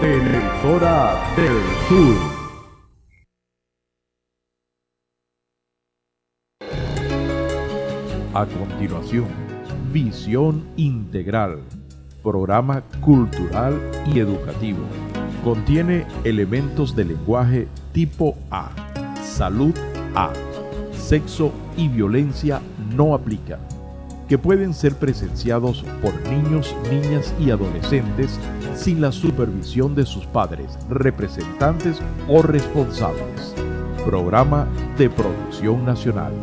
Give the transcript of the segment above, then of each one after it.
Televisora del Sur. A continuación, Visión Integral, programa cultural y educativo. Contiene elementos de lenguaje tipo A, salud A, sexo y violencia no aplican, que pueden ser presenciados por niños, niñas y adolescentes sin la supervisión de sus padres, representantes o responsables. Programa de producción nacional.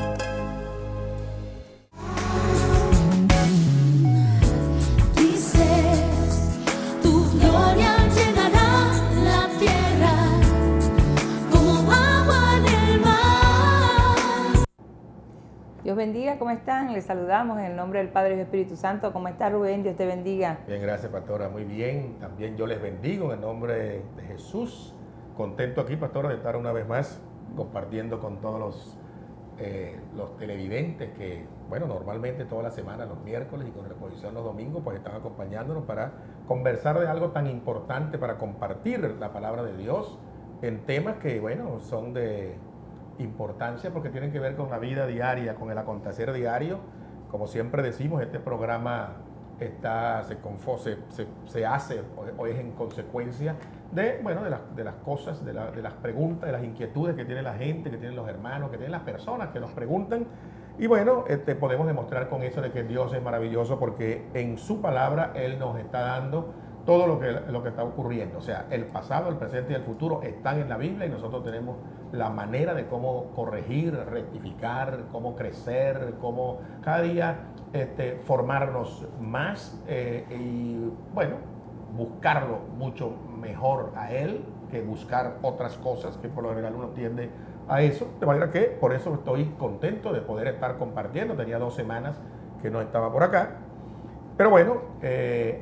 Dios bendiga, ¿cómo están? Les saludamos en el nombre del Padre y del Espíritu Santo. ¿Cómo está Rubén? Dios te bendiga. Bien, gracias, pastora. Muy bien. También yo les bendigo en el nombre de Jesús. Contento aquí, pastora, de estar una vez más compartiendo con todos los televidentes que, bueno, normalmente toda la semana, los miércoles y con reposición los domingos, pues están acompañándonos para conversar de algo tan importante, para compartir la palabra de Dios en temas que, bueno, son de importancia porque tienen que ver con la vida diaria, con el acontecer diario. Como siempre decimos, este programa se hace o es en consecuencia de, bueno, de las cosas, de las preguntas, de las inquietudes que tiene la gente, que tienen los hermanos, que tienen las personas que nos preguntan. Y bueno, podemos demostrar con eso de que Dios es maravilloso porque en su palabra Él nos está dando todo lo que está ocurriendo. O sea, el pasado, el presente y el futuro están en la Biblia y nosotros tenemos la manera de cómo corregir, rectificar, cómo crecer, cómo cada día formarnos más y, bueno, buscarlo mucho mejor a Él que buscar otras cosas que por lo general uno tiende a eso. De manera que por eso estoy contento de poder estar compartiendo. Tenía 2 semanas que no estaba por acá. Pero bueno,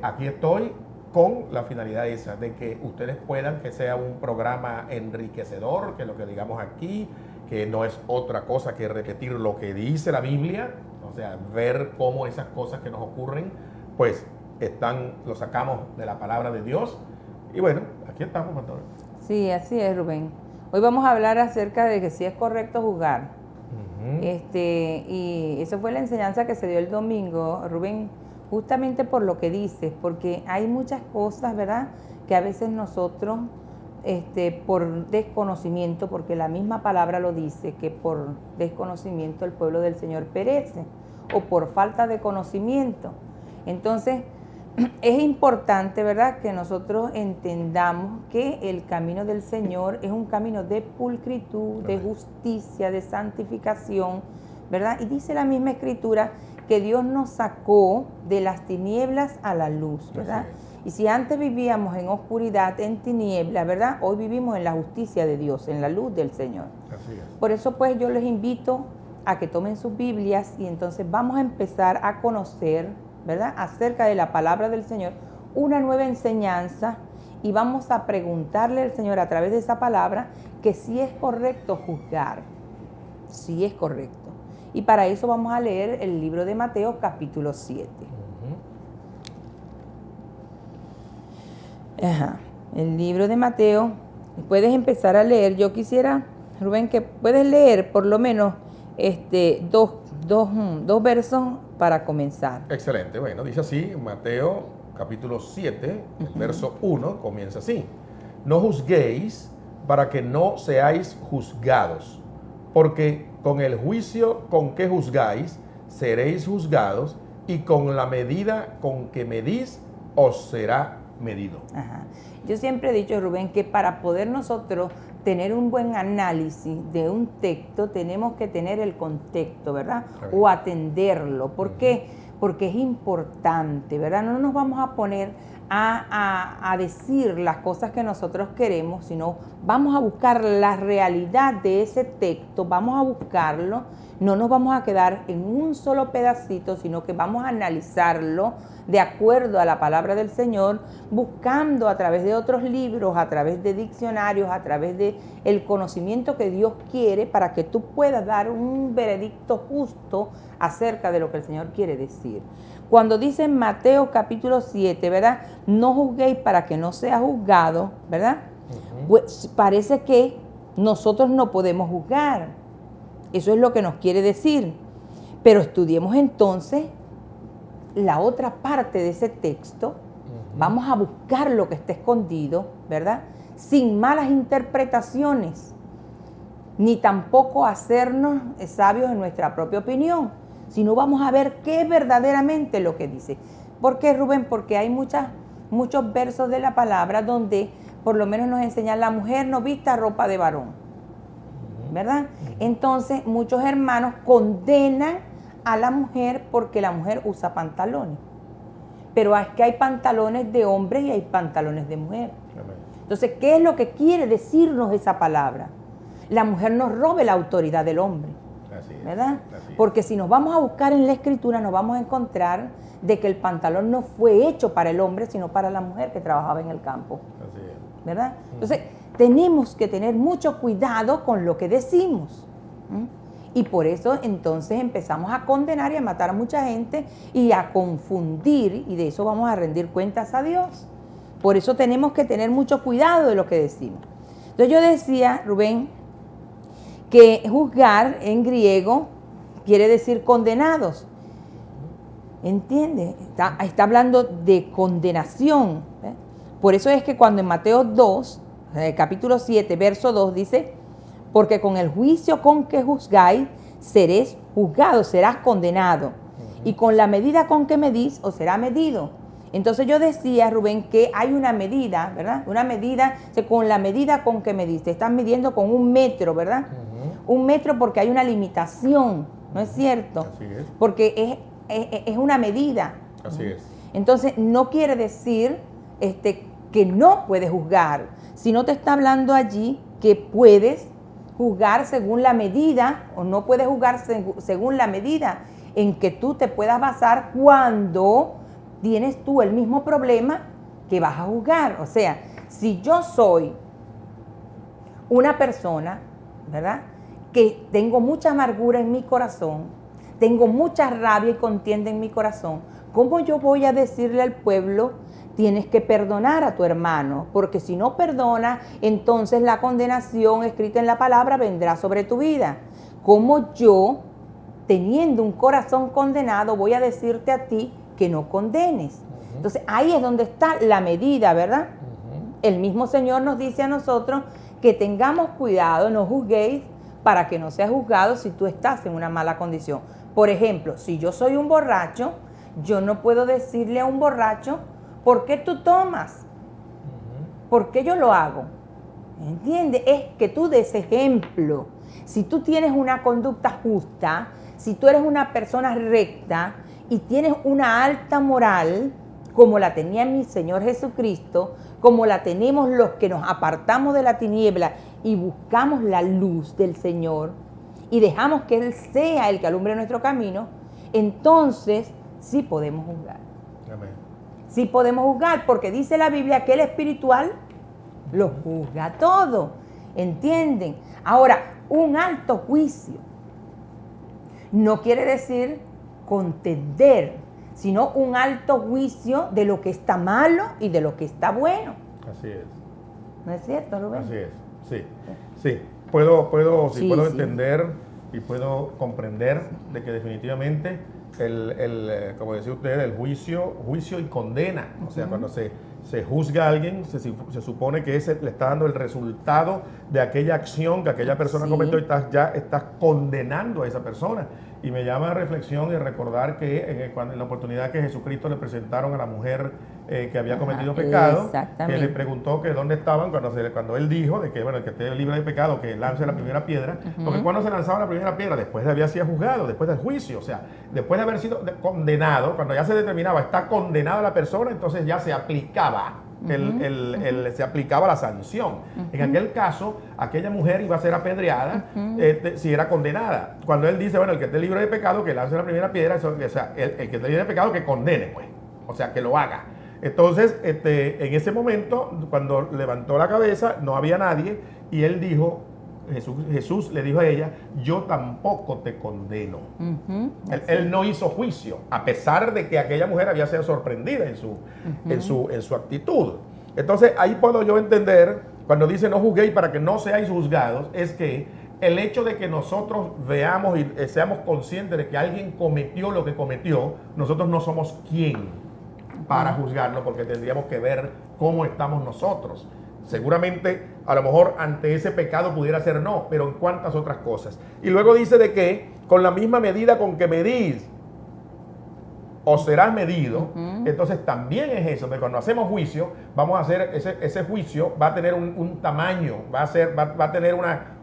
aquí estoy con la finalidad esa, de que ustedes puedan, que sea un programa enriquecedor, que lo que digamos aquí, que no es otra cosa que repetir lo que dice la Biblia, o sea, ver cómo esas cosas que nos ocurren, pues lo sacamos de la palabra de Dios. Y bueno, aquí estamos, pastor. Sí, así es, Rubén. Hoy vamos a hablar acerca de que si es correcto juzgar. Y eso fue la enseñanza que se dio el domingo, Rubén, justamente por lo que dices, porque hay muchas cosas, ¿verdad?, que a veces nosotros, por desconocimiento, porque la misma palabra lo dice, que por desconocimiento el pueblo del Señor perece, o por falta de conocimiento. Entonces, es importante, ¿verdad?, que nosotros entendamos que el camino del Señor es un camino de pulcritud, de justicia, de santificación, ¿verdad? Y dice la misma Escritura que Dios nos sacó de las tinieblas a la luz, ¿verdad? Y si antes vivíamos en oscuridad, en tinieblas, ¿verdad?, hoy vivimos en la justicia de Dios, en la luz del Señor. Así es. Por eso, pues, yo les invito a que tomen sus Biblias y entonces vamos a empezar a conocer, ¿verdad?, acerca de la palabra del Señor, una nueva enseñanza, y vamos a preguntarle al Señor a través de esa palabra que si es correcto juzgar, si es correcto. Y para eso vamos a leer el libro de Mateo, capítulo 7. El libro de Mateo, puedes empezar a leer. Yo quisiera, Rubén, que puedes leer por lo menos dos versos para comenzar. Excelente. Bueno, dice así, Mateo capítulo 7, verso 1, comienza así. No juzguéis para que no seáis juzgados, porque con el juicio con que juzgáis, seréis juzgados, y con la medida con que medís, os será medido. Yo siempre he dicho, Rubén, que para poder nosotros tener un buen análisis de un texto, tenemos que tener el contexto, ¿verdad? O atenderlo. ¿Por qué? Porque es importante, ¿verdad? No nos vamos a poner a decir las cosas que nosotros queremos, sino vamos a buscar la realidad de ese texto, vamos a buscarlo, no nos vamos a quedar en un solo pedacito, sino que vamos a analizarlo de acuerdo a la palabra del Señor, buscando a través de otros libros, a través de diccionarios, a través de el conocimiento que Dios quiere para que tú puedas dar un veredicto justo acerca de lo que el Señor quiere decir. Cuando dice en Mateo capítulo 7, ¿verdad? No juzguéis para que no sea juzgado, ¿verdad? Pues parece que nosotros no podemos juzgar. Eso es lo que nos quiere decir. Pero estudiemos entonces la otra parte de ese texto. Vamos a buscar lo que está escondido, ¿verdad? Sin malas interpretaciones, ni tampoco hacernos sabios en nuestra propia opinión, sino vamos a ver qué es verdaderamente lo que dice. ¿Por qué, Rubén? Porque hay muchos versos de la palabra donde por lo menos nos enseña la mujer no vista ropa de varón, ¿verdad? Entonces muchos hermanos condenan a la mujer porque la mujer usa pantalones. Pero es que hay pantalones de hombre y hay pantalones de mujer. Entonces, ¿qué es lo que quiere decirnos esa palabra? La mujer no robe la autoridad del hombre, ¿verdad? Porque si nos vamos a buscar en la Escritura, nos vamos a encontrar de que el pantalón no fue hecho para el hombre, sino para la mujer que trabajaba en el campo, ¿verdad? Entonces, tenemos que tener mucho cuidado con lo que decimos. Y por eso entonces empezamos a condenar y a matar a mucha gente y a confundir, y de eso vamos a rendir cuentas a Dios. Por eso tenemos que tener mucho cuidado de lo que decimos. Entonces yo decía, Rubén, que juzgar en griego quiere decir condenados. ¿Entiendes? Está hablando de condenación. Por eso es que cuando en Mateo 2, capítulo 7, verso 2 dice, porque con el juicio con que juzgáis, seréis juzgados, serás condenado. Y con la medida con que medís, os será medido. Entonces yo decía, Rubén, que hay una medida, ¿verdad? Una medida, con la medida con que medís, te estás midiendo con 1 metro, ¿verdad? 1 metro porque hay una limitación, ¿no es cierto? Así es. Porque es una medida. Así es. Entonces no quiere decir que no puedes juzgar, sino te está hablando allí que puedes juzgar según la medida, o no puedes juzgar según la medida en que tú te puedas basar cuando tienes tú el mismo problema que vas a juzgar. O sea, si yo soy una persona, ¿verdad?, que tengo mucha amargura en mi corazón, tengo mucha rabia y contienda en mi corazón, ¿cómo yo voy a decirle al pueblo, tienes que perdonar a tu hermano? Porque si no perdonas, entonces la condenación escrita en la palabra vendrá sobre tu vida. ¿Cómo yo, teniendo un corazón condenado, voy a decirte a ti que no condenes? Entonces ahí es donde está la medida, ¿verdad? El mismo Señor nos dice a nosotros que tengamos cuidado, no juzguéis para que no seas juzgado si tú estás en una mala condición. Por ejemplo, si yo soy un borracho, yo no puedo decirle a un borracho, ¿por qué tú tomas? ¿Por qué yo lo hago? ¿Entiendes? Es que tú des ejemplo. Si tú tienes una conducta justa, si tú eres una persona recta y tienes una alta moral, como la tenía mi Señor Jesucristo, como la tenemos los que nos apartamos de la tiniebla y buscamos la luz del Señor y dejamos que Él sea el que alumbre nuestro camino, entonces sí podemos juzgar. Amén. Sí podemos juzgar, porque dice la Biblia que el espiritual lo juzga todo. ¿Entienden? Ahora, un alto juicio no quiere decir contender, sino un alto juicio de lo que está malo y de lo que está bueno. Así es. ¿No es cierto, Rubén? Así es, sí. Sí, puedo Sí. entender y puedo comprender de que definitivamente como decía usted, el juicio y condena. O sea, cuando se juzga a alguien, se supone que ese le está dando el resultado de aquella acción que aquella persona cometió y estás condenando a esa persona. Y me llama a reflexión y recordar que en la oportunidad que Jesucristo le presentaron a la mujer que había cometido pecado, que le preguntó que dónde estaban cuando él dijo de que, bueno, el que esté libre de pecado, que lance la primera piedra. Porque cuando se lanzaba la primera piedra, después de haber sido juzgado, después del juicio, o sea, después de haber sido condenado, cuando ya se determinaba, está condenada la persona, entonces ya se aplicaba. Se aplicaba la sanción. En aquel caso, aquella mujer iba a ser apedreada si era condenada. Cuando él dice, bueno, el que esté libre de pecado, que lance la primera piedra, o sea, el que esté libre de pecado, que condene, pues. O sea, que lo haga. Entonces, en ese momento, cuando levantó la cabeza, no había nadie, y él dijo, Jesús le dijo a ella, yo tampoco te condeno. Él no hizo juicio, a pesar de que aquella mujer había sido sorprendida en su actitud. Entonces ahí puedo yo entender, cuando dice no juzguéis para que no seáis juzgados, es que el hecho de que nosotros veamos y seamos conscientes de que alguien cometió lo que cometió, nosotros no somos quien para juzgarlo, porque tendríamos que ver cómo estamos nosotros. Seguramente, a lo mejor ante ese pecado pudiera ser no, pero en cuántas otras cosas. Y luego dice de que con la misma medida con que medís, os serás medido. Entonces también es eso, de cuando hacemos juicio, vamos a hacer ese juicio, va a tener un tamaño, va a tener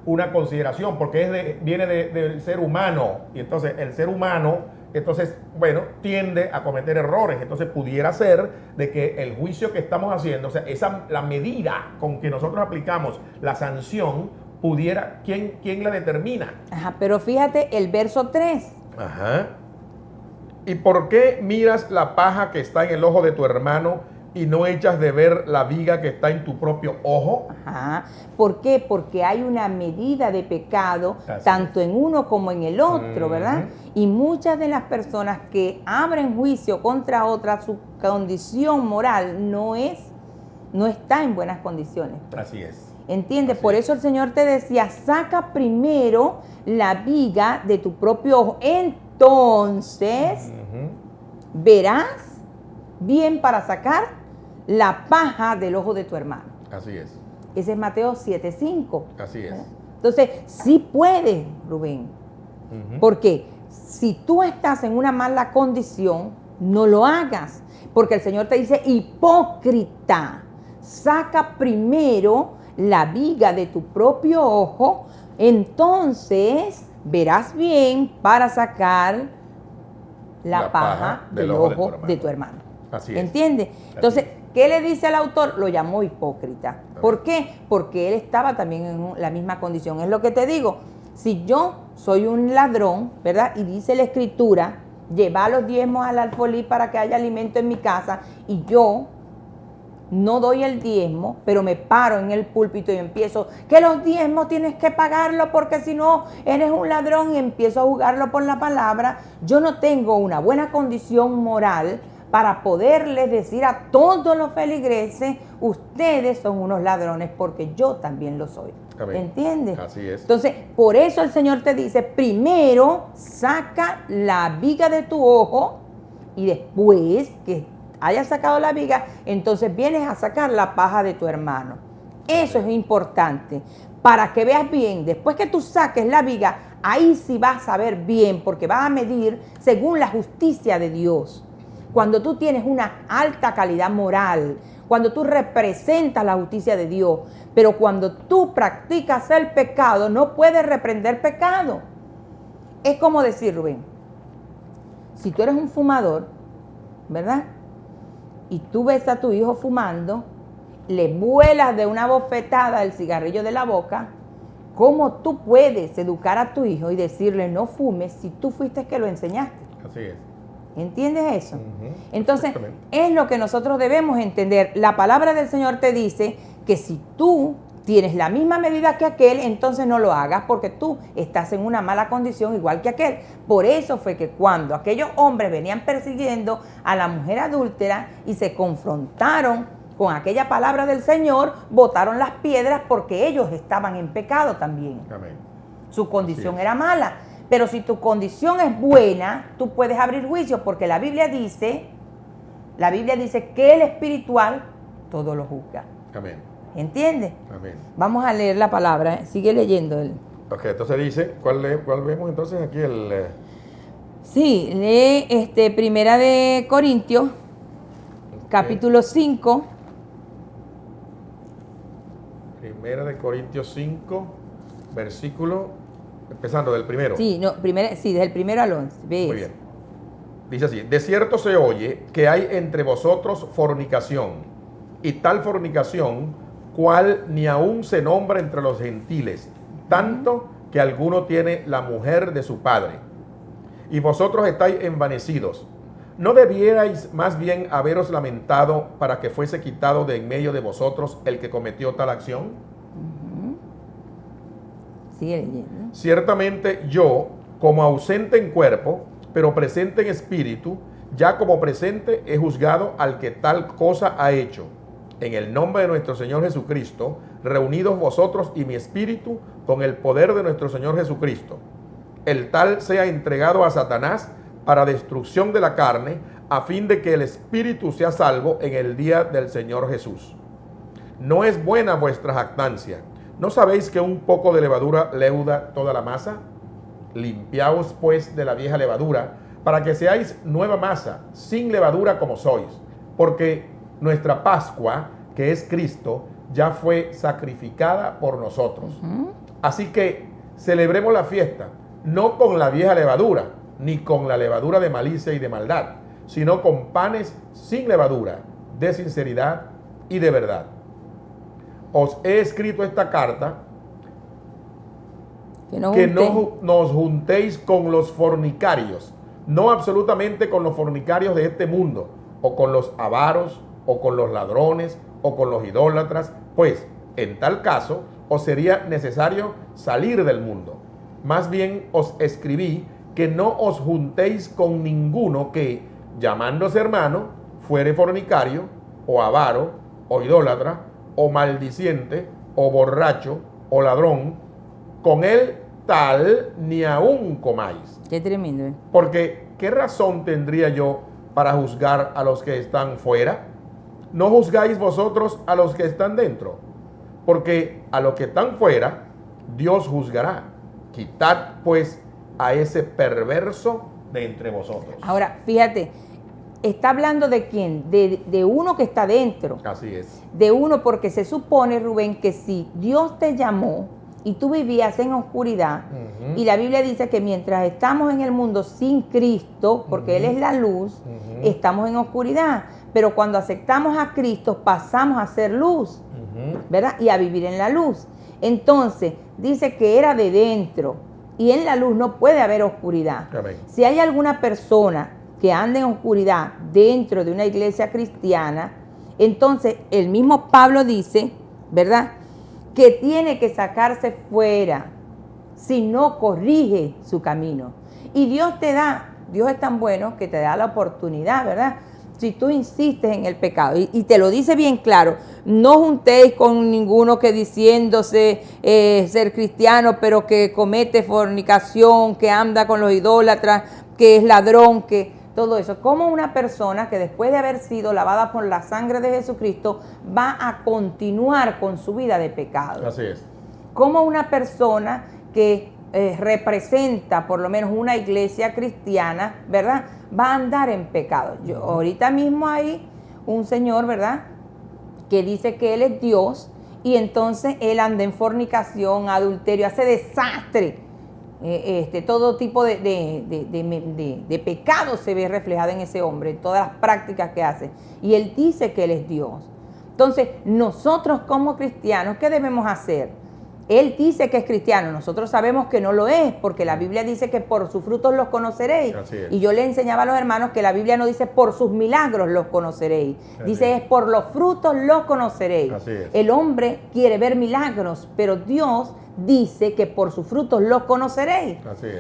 una consideración, porque viene del ser humano, y entonces el ser humano, entonces, bueno, tiende a cometer errores. Entonces pudiera ser de que el juicio que estamos haciendo, o sea, la medida con que nosotros aplicamos la sanción, pudiera, ¿quién la determina? Ajá, pero fíjate el verso 3. Ajá. ¿Y por qué miras la paja que está en el ojo de tu hermano y no echas de ver la viga que está en tu propio ojo? Ajá. ¿Por qué? Porque hay una medida de pecado, Así tanto en uno como en el otro, ¿verdad? Y muchas de las personas que abren juicio contra otras, su condición moral no está en buenas condiciones. Así es. ¿Entiendes? Así Por es. eso el Señor te decía, saca primero la viga de tu propio ojo. Entonces verás bien para sacar la paja del ojo de tu hermano. Así es. Ese es Mateo 7:5. Así es. Entonces, sí puedes, Rubén. Porque si tú estás en una mala condición, no lo hagas. Porque el Señor te dice, hipócrita, saca primero la viga de tu propio ojo, entonces verás bien para sacar la paja del ojo de tu hermano. Así es. ¿Entiendes? Entonces, ¿qué le dice el autor? Lo llamó hipócrita. ¿Por qué? Porque él estaba también en la misma condición. Es lo que te digo. Si yo soy un ladrón, ¿verdad? Y dice la Escritura, lleva los diezmos al alfolí para que haya alimento en mi casa, y yo no doy el diezmo, pero me paro en el púlpito y empiezo, que los diezmos tienes que pagarlo porque si no eres un ladrón, y empiezo a jugarlo por la palabra, yo no tengo una buena condición moral para poderles decir a todos los feligreses, ustedes son unos ladrones porque yo también lo soy. Amén. ¿Entiendes? Así es. Entonces, por eso el Señor te dice, primero saca la viga de tu ojo y después que hayas sacado la viga, entonces vienes a sacar la paja de tu hermano. Eso es importante. Para que veas bien, después que tú saques la viga, ahí sí vas a ver bien, porque vas a medir según la justicia de Dios. Cuando tú tienes una alta calidad moral, cuando tú representas la justicia de Dios, pero cuando tú practicas el pecado, no puedes reprender pecado. Es como decir, Rubén, si tú eres un fumador, ¿verdad? Y tú ves a tu hijo fumando, le vuelas de una bofetada el cigarrillo de la boca, ¿cómo tú puedes educar a tu hijo y decirle no fumes si tú fuiste que lo enseñaste? Así es. ¿Entiendes eso? Entonces, es lo que nosotros debemos entender. La palabra del Señor te dice que si tú tienes la misma medida que aquel, entonces no lo hagas porque tú estás en una mala condición igual que aquel. Por eso fue que cuando aquellos hombres venían persiguiendo a la mujer adúltera y se confrontaron con aquella palabra del Señor, botaron las piedras porque ellos estaban en pecado también. Amén. Su condición era mala. Pero si tu condición es buena, tú puedes abrir juicio porque la Biblia dice que el espiritual todo lo juzga. Amén. ¿Entiendes? Amén. Vamos a leer la palabra, ¿eh? Sigue leyendo él. Ok, entonces dice, ¿cuál vemos entonces aquí? Sí, lee Primera de Corintios, capítulo 5. Primera de Corintios 5, versículo, empezando del primero. Sí, desde el primero al 11. Muy bien. Dice así, de cierto se oye que hay entre vosotros fornicación, y tal fornicación, cual ni aún se nombra entre los gentiles, tanto que alguno tiene la mujer de su padre. Y vosotros estáis envanecidos. ¿No debierais más bien haberos lamentado para que fuese quitado de en medio de vosotros el que cometió tal acción? Sigue leyendo. Ciertamente yo, como ausente en cuerpo, pero presente en espíritu, ya como presente he juzgado al que tal cosa ha hecho. En el nombre de nuestro Señor Jesucristo, reunidos vosotros y mi espíritu con el poder de nuestro Señor Jesucristo. El tal sea entregado a Satanás para destrucción de la carne, a fin de que el espíritu sea salvo en el día del Señor Jesús. No es buena vuestra jactancia. ¿No sabéis que un poco de levadura leuda toda la masa? Limpiaos pues de la vieja levadura, para que seáis nueva masa, sin levadura como sois, porque nuestra Pascua, que es Cristo, ya fue sacrificada por nosotros. Así que celebremos la fiesta, no con la vieja levadura, ni con la levadura de malicia y de maldad, sino con panes sin levadura, de sinceridad y de verdad. Os he escrito esta carta, que no nos juntéis con los fornicarios, no absolutamente con los fornicarios de este mundo, o con los avaros, o con los ladrones, o con los idólatras, pues en tal caso os sería necesario salir del mundo. Más bien os escribí que no os juntéis con ninguno que, llamándose hermano, fuere fornicario, o avaro, o idólatra, o maldiciente, o borracho, o ladrón, con él tal ni aún comáis. Qué tremendo, ¿eh? Porque, ¿qué razón tendría yo para juzgar a los que están fuera? ¿No juzgáis vosotros a los que están dentro? Porque a los que están fuera, Dios juzgará. Quitad, pues, a ese perverso de entre vosotros. Ahora, fíjate, está hablando de quién, de uno que está dentro. Así es. De uno, porque se supone, Rubén, que si Dios te llamó y tú vivías en oscuridad, y la Biblia dice que mientras estamos en el mundo sin Cristo, porque Él es la luz, estamos en oscuridad. Pero cuando aceptamos a Cristo, pasamos a ser luz, ¿verdad? Y a vivir en la luz. Entonces, dice que era de dentro, y en la luz no puede haber oscuridad. Amén. Si hay alguna persona que anda en oscuridad dentro de una iglesia cristiana, entonces el mismo Pablo dice, ¿verdad?, que tiene que sacarse fuera si no corrige su camino. Y Dios es tan bueno que te da la oportunidad, ¿verdad? Si tú insistes en el pecado, y te lo dice bien claro, no juntéis con ninguno que diciéndose ser cristiano, pero que comete fornicación, que anda con los idólatras, que es ladrón, que todo eso. Como una persona que después de haber sido lavada por la sangre de Jesucristo va a continuar con su vida de pecado. Así es. Como una persona que representa por lo menos una iglesia cristiana, ¿verdad?, va a andar en pecado. Ahorita mismo hay un señor, ¿verdad?, que dice que él es Dios, y entonces él anda en fornicación, adulterio, hace desastre. Todo tipo de pecado se ve reflejado en ese hombre, en todas las prácticas que hace. Y él dice que él es Dios. Entonces, nosotros como cristianos, ¿qué debemos hacer? Él dice que es cristiano, nosotros sabemos que no lo es, porque la Biblia dice que por sus frutos los conoceréis. Y yo le enseñaba a los hermanos que la Biblia no dice por sus milagros los conoceréis, dice es por los frutos los conoceréis. El hombre quiere ver milagros, pero Dios dice que por sus frutos los conoceréis.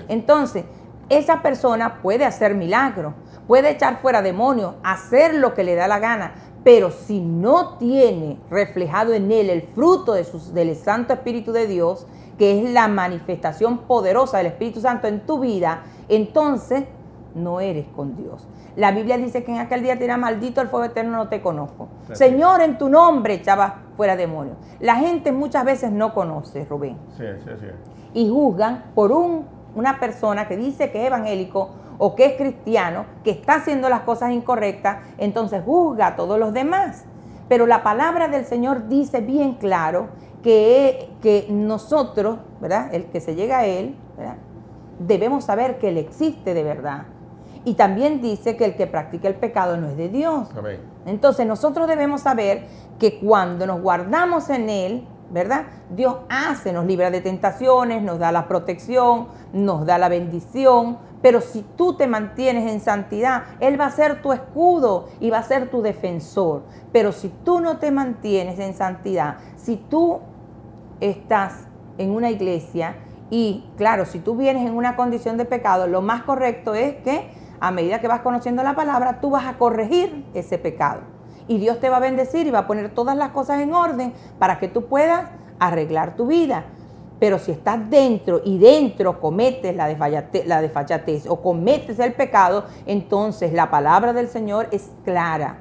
Entonces, esa persona puede hacer milagros, puede echar fuera demonios, hacer lo que le da la gana, pero si no tiene reflejado en él el fruto del Santo Espíritu de Dios, que es la manifestación poderosa del Espíritu Santo en tu vida, entonces no eres con Dios. La Biblia dice que en aquel día te dirá, maldito el fuego eterno, no te conozco. Señor, en tu nombre echaba fuera demonios. La gente muchas veces no conoce, Rubén. Sí. Y juzgan por una persona que dice que es evangélico o que es cristiano, que está haciendo las cosas incorrectas, entonces juzga a todos los demás. Pero la palabra del Señor dice bien claro que nosotros, ¿verdad?, el que se llega a Él, ¿verdad?, debemos saber que Él existe de verdad. Y también dice que el que practica el pecado no es de Dios. Amén. Entonces nosotros debemos saber que cuando nos guardamos en Él, ¿verdad?, Dios nos libra de tentaciones, nos da la protección, nos da la bendición. Pero si tú te mantienes en santidad, Él va a ser tu escudo y va a ser tu defensor. Pero si tú no te mantienes en santidad, si tú estás en una iglesia Y claro, si tú vienes en una condición de pecado, lo más correcto es que a medida que vas conociendo la palabra, tú vas a corregir ese pecado. Y Dios te va a bendecir y va a poner todas las cosas en orden para que tú puedas arreglar tu vida. Pero si estás dentro y dentro cometes la desfachatez o cometes el pecado, entonces la palabra del Señor es clara.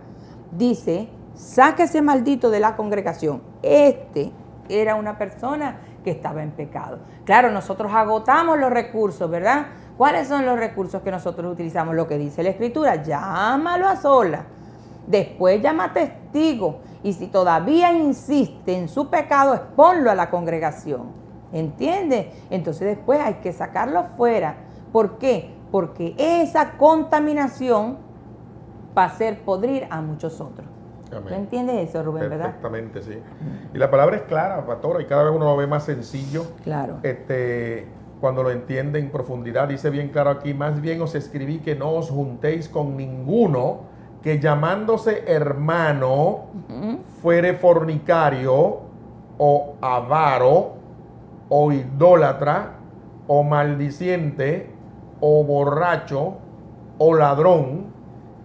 Dice, sáquese maldito de la congregación. Este era una persona que estaba en pecado. Claro, nosotros agotamos los recursos, ¿verdad? ¿Cuáles son los recursos que nosotros utilizamos? Lo que dice la Escritura, llámalo a solas. Después llama a testigo. Y si todavía insiste en su pecado, exponlo a la congregación. ¿Entiendes? Entonces después hay que sacarlo fuera. ¿Por qué? Porque esa contaminación va a hacer podrir a muchos otros. Amén. ¿Tú entiendes eso, Rubén, verdad? Perfectamente, sí. Y la palabra es clara, pastora, y cada vez uno lo ve más sencillo. Claro. Cuando lo entiende en profundidad, dice bien claro aquí, más bien os escribí que no os juntéis con ninguno que llamándose hermano fuere fornicario o avaro o idólatra o maldiciente o borracho o ladrón.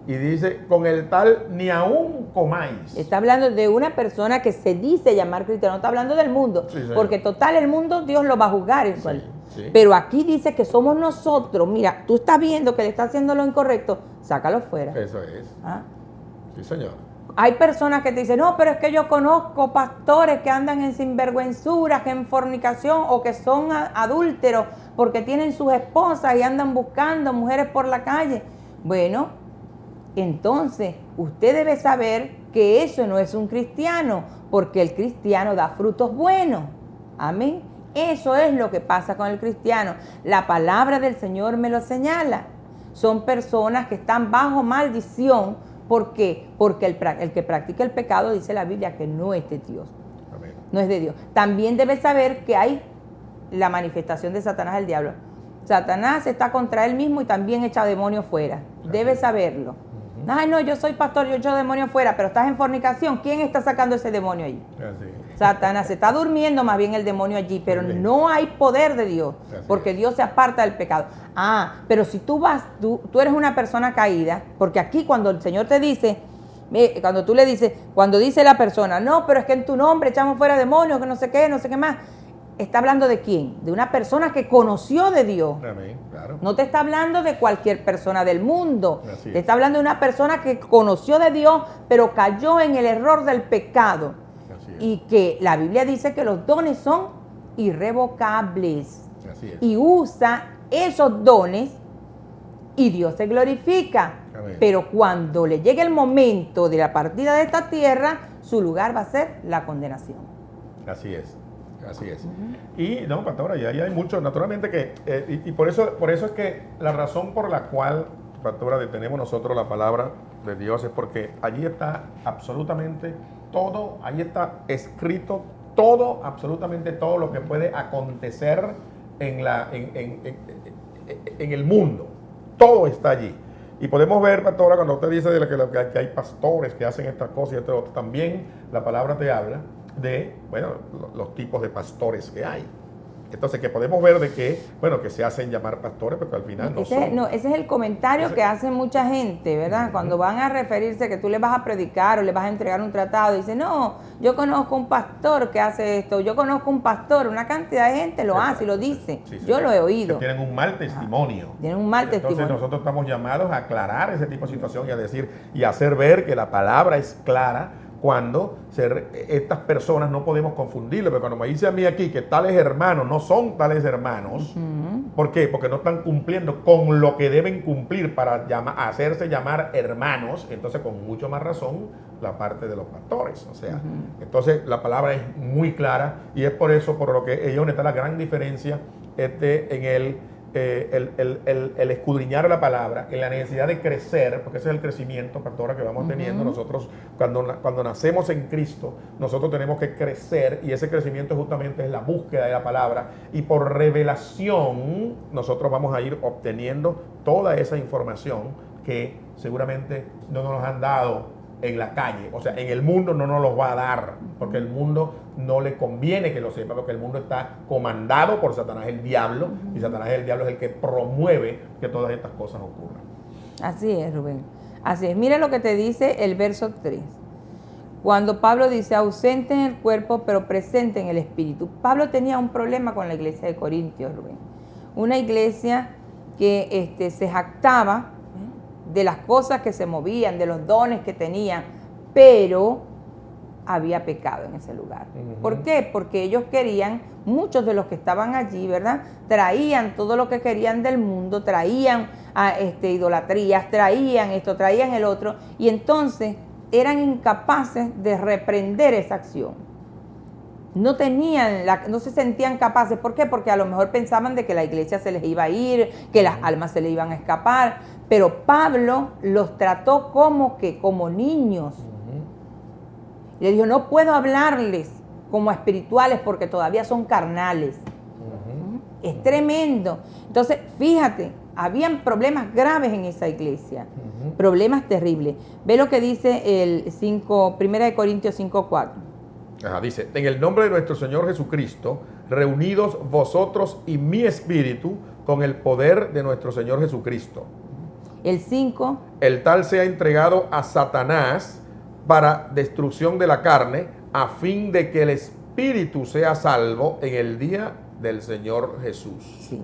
Y dice, con el tal ni aún comáis. Está hablando de una persona que se dice llamar cristiano, no está hablando del mundo, Sí, porque total el mundo Dios lo va a juzgar igual. Sí. Pero aquí dice que somos nosotros. Mira, tú estás viendo que le está haciendo lo incorrecto, sácalo fuera. Eso es. ¿Ah? Sí, señor. Hay personas que te dicen, no, pero es que yo conozco pastores que andan en sinvergüenzuras, en fornicación o que son adúlteros porque tienen sus esposas y andan buscando mujeres por la calle. Bueno, entonces usted debe saber que eso no es un cristiano, porque el cristiano da frutos buenos. Amén. Eso es lo que pasa con el cristiano. La palabra del Señor me lo señala. Son personas que están bajo maldición. ¿Por qué? Porque el que practica el pecado, dice la Biblia, que no es de Dios. Amén. No es de Dios. También debe saber que hay la manifestación de Satanás, el diablo. Satanás está contra él mismo y también echa demonios fuera. Debe saberlo. Ay, no, yo soy pastor, yo echo demonios fuera, pero estás en fornicación. ¿Quién está sacando ese demonio allí? Así. Satanás. Se está durmiendo más bien el demonio allí, pero no hay poder de Dios, porque Dios se aparta del pecado. Pero si tú eres una persona caída, porque aquí cuando el Señor te dice, cuando tú le dices, cuando dice la persona, no, pero es que en tu nombre echamos fuera demonios, que no sé qué más. ¿Está hablando de quién? De una persona que conoció de Dios. Amén, claro. No te está hablando de cualquier persona del mundo. Así es. Te está hablando de una persona que conoció de Dios, pero cayó en el error del pecado. Así es. Y que la Biblia dice que los dones son irrevocables. Así es. Y usa esos dones y Dios se glorifica. Amén. Pero cuando le llegue el momento de la partida de esta tierra, su lugar va a ser la condenación. Así es. Así es. Y no, pastora, ya hay mucho, naturalmente que, y por eso es que la razón por la cual, pastora, detenemos nosotros la palabra de Dios es porque allí está absolutamente todo, ahí está escrito todo, absolutamente todo lo que puede acontecer en el mundo. Todo está allí. Y podemos ver, pastora, cuando usted dice que hay pastores que hacen estas cosas y esto otro, también la palabra te habla de, bueno, los tipos de pastores que hay. Entonces, que podemos ver de que, bueno, que se hacen llamar pastores, pero al final no son. Ese es el comentario que hace mucha gente, ¿verdad? Cuando van a referirse que tú le vas a predicar o le vas a entregar un tratado, dice, no, yo conozco un pastor que hace esto, yo conozco un pastor, una cantidad de gente lo hace y lo dice. Sí, yo lo he oído. Que tienen un mal testimonio. Tienen un mal Entonces, testimonio. nosotros estamos llamados a aclarar ese tipo de situación y a decir, y a hacer ver que la palabra es clara, cuando estas personas no podemos confundirlo, pero cuando me dice a mí aquí que tales hermanos no son tales hermanos, ¿por qué? Porque no están cumpliendo con lo que deben cumplir para hacerse llamar hermanos, entonces con mucho más razón la parte de los pastores, o sea, entonces la palabra es muy clara y es por eso, por lo que ahí es donde está la gran diferencia en el escudriñar la palabra, en la necesidad de crecer, porque ese es el crecimiento, pastora, que vamos teniendo nosotros cuando nacemos en Cristo. Nosotros tenemos que crecer y ese crecimiento justamente es la búsqueda de la palabra y por revelación nosotros vamos a ir obteniendo toda esa información que seguramente no nos han dado en la calle. O sea, en el mundo no nos los va a dar, porque el mundo no le conviene que lo sepa, porque el mundo está comandado por Satanás el diablo, y Satanás el diablo es el que promueve que todas estas cosas ocurran. Así es, Rubén. Así es. Mira lo que te dice el verso 3. Cuando Pablo dice, ausente en el cuerpo, pero presente en el espíritu. Pablo tenía un problema con la iglesia de Corintios, Rubén. Una iglesia que se jactaba de las cosas que se movían, de los dones que tenían, pero había pecado en ese lugar. ¿Por qué? Porque ellos querían, muchos de los que estaban allí, ¿verdad? Traían todo lo que querían del mundo, traían idolatrías, traían esto, traían el otro, y entonces eran incapaces de reprender esa acción. No se sentían capaces. ¿Por qué? Porque a lo mejor pensaban de que la iglesia se les iba a ir, que las almas se les iban a escapar. Pero Pablo los trató como niños. Le dijo, no puedo hablarles como espirituales porque todavía son carnales. Es tremendo. Entonces, fíjate, habían problemas graves en esa iglesia. Problemas terribles. Ve lo que dice el 1 Corintios 5:4. Dice, en el nombre de nuestro Señor Jesucristo, reunidos vosotros y mi espíritu con el poder de nuestro Señor Jesucristo. El 5. El tal sea entregado a Satanás para destrucción de la carne, a fin de que el espíritu sea salvo en el día del Señor Jesús. Sí.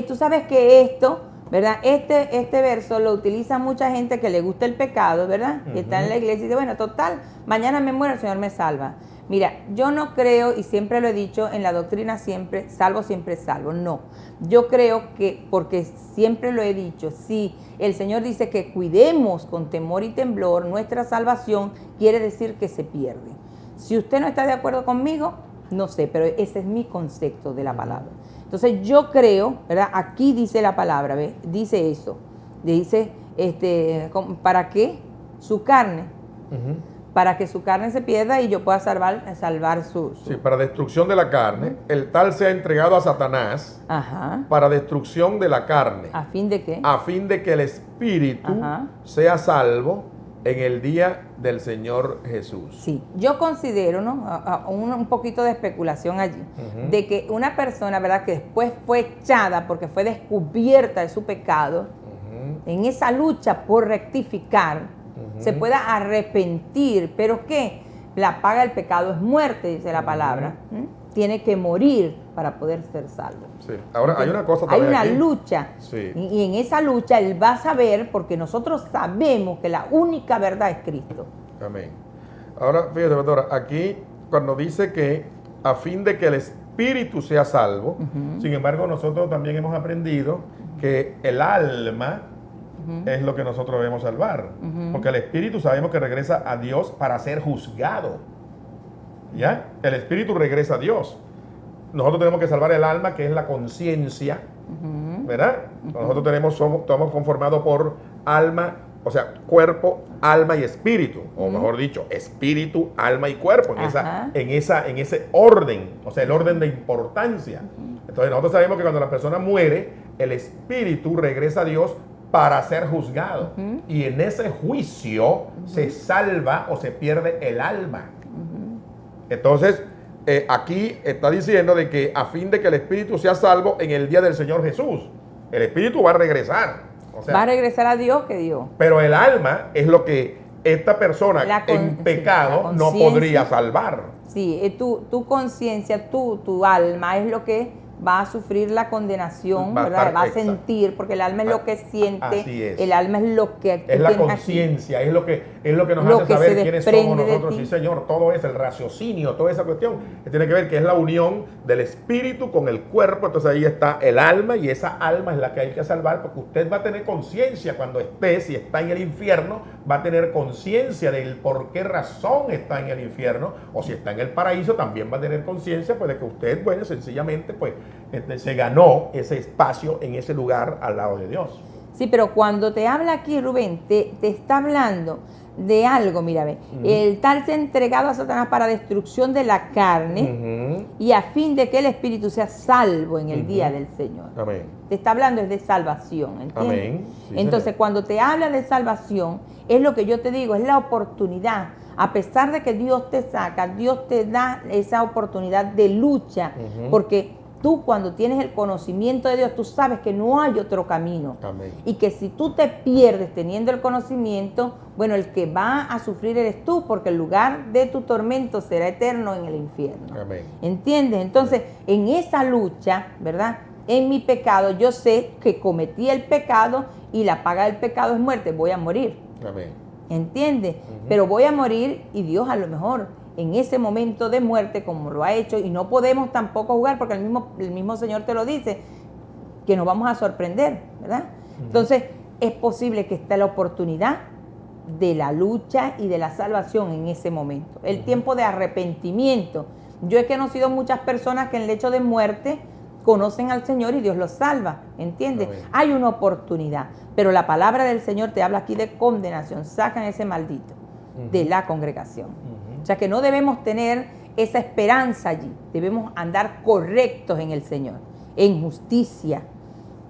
Tú sabes que esto, ¿verdad? Este verso lo utiliza mucha gente que le gusta el pecado, ¿verdad? Que está en la iglesia y dice, bueno, total, mañana me muero, el Señor me salva. Mira, yo no creo, y siempre lo he dicho, en la doctrina siempre salvo. No, yo creo que, porque siempre lo he dicho, si el Señor dice que cuidemos con temor y temblor nuestra salvación, quiere decir que se pierde. Si usted no está de acuerdo conmigo, no sé, pero ese es mi concepto de la palabra. Entonces yo creo, ¿verdad? Aquí dice la palabra, ¿ves? Dice eso, dice, ¿para qué? Su carne. Para que su carne se pierda y yo pueda salvar su... Sí, para destrucción de la carne. El tal sea entregado a Satanás. Para destrucción de la carne. ¿A fin de qué? A fin de que el espíritu sea salvo en el día del Señor Jesús. Sí, yo considero, ¿no? Un poquito de especulación allí, de que una persona, ¿verdad?, que después fue echada porque fue descubierta de su pecado, en esa lucha por rectificar, se pueda arrepentir, pero ¿qué? La paga del pecado es muerte, dice la palabra. Tiene que morir para poder ser salvo. Sí. Ahora, hay una cosa también. Hay una lucha. Sí. Y en esa lucha él va a saber, porque nosotros sabemos que la única verdad es Cristo. Amén. Ahora, fíjate, doctora, aquí cuando dice que a fin de que el espíritu sea salvo, sin embargo, nosotros también hemos aprendido que el alma es lo que nosotros debemos salvar. Porque el espíritu sabemos que regresa a Dios para ser juzgado. ¿Ya? El espíritu regresa a Dios. Nosotros tenemos que salvar el alma, que es la conciencia, ¿verdad? Nosotros estamos conformados por alma, o sea, cuerpo, alma y espíritu. O mejor dicho, espíritu, alma y cuerpo. En ese orden, o sea, el orden de importancia. Entonces nosotros sabemos que cuando la persona muere, el espíritu regresa a Dios para ser juzgado. Y en ese juicio se salva o se pierde el alma. Entonces, aquí está diciendo de que a fin de que el espíritu sea salvo en el día del Señor Jesús. El espíritu va a regresar. O sea, va a regresar a Dios que dio. Pero el alma es lo que esta persona en pecado no podría salvar. Sí, tu conciencia, tu alma es lo que va a sufrir la condenación, ¿verdad? Va a sentir, porque el alma es lo que siente. Así es. El alma es lo que... Es la conciencia, es lo que nos hace saber quiénes somos nosotros. Sí, Señor, todo es el raciocinio, toda esa cuestión que tiene que ver, que es la unión del espíritu con el cuerpo. Entonces ahí está el alma, y esa alma es la que hay que salvar, porque usted va a tener conciencia cuando si está en el infierno, va a tener conciencia del por qué razón está en el infierno, o si está en el paraíso, también va a tener conciencia, pues, de que usted, bueno, sencillamente, pues, se ganó ese espacio en ese lugar al lado de Dios. Sí, pero cuando te habla aquí, Rubén, te está hablando de algo, mira, ve, el tal se ha entregado a Satanás para destrucción de la carne y a fin de que el espíritu sea salvo en el día del Señor. Amén. Te está hablando es de salvación, ¿entiendes? Amén. Sí, entonces, Señor. cuando te habla de salvación, es lo que yo te digo, es la oportunidad. A pesar de que Dios te saca, Dios te da esa oportunidad de lucha, porque tú cuando tienes el conocimiento de Dios, tú sabes que no hay otro camino. Amén. Y que si tú te pierdes teniendo el conocimiento, bueno, el que va a sufrir eres tú, porque el lugar de tu tormento será eterno en el infierno. Amén. ¿Entiendes? Entonces, en esa lucha, ¿verdad? En mi pecado, yo sé que cometí el pecado y la paga del pecado es muerte, voy a morir. Amén. ¿Entiendes? Pero voy a morir y Dios a lo mejor en ese momento de muerte, como lo ha hecho, y no podemos tampoco jugar, porque el mismo Señor te lo dice, que nos vamos a sorprender, ¿verdad? Entonces, es posible que esté la oportunidad de la lucha y de la salvación en ese momento. El tiempo de arrepentimiento. Yo he conocido muchas personas que en el lecho de muerte conocen al Señor y Dios los salva, ¿entiendes? Amén. Hay una oportunidad, pero la palabra del Señor te habla aquí de condenación. Sacan ese maldito de la congregación. O sea que no debemos tener esa esperanza allí. Debemos andar correctos en el Señor, en justicia.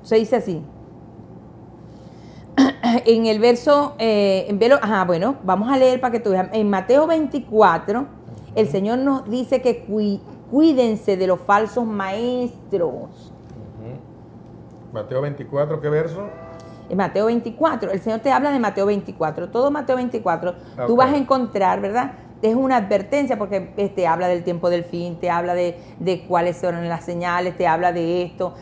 Se dice así. En el verso, bueno, vamos a leer para que tú veas. En Mateo 24, el Señor nos dice que cuídense de los falsos maestros. Mateo 24, ¿qué verso? En Mateo 24, el Señor te habla de Mateo 24. Todo Mateo 24, tú Ok. vas a encontrar, ¿verdad? Es una advertencia porque te habla del tiempo del fin, te habla de cuáles son las señales, te habla de esto,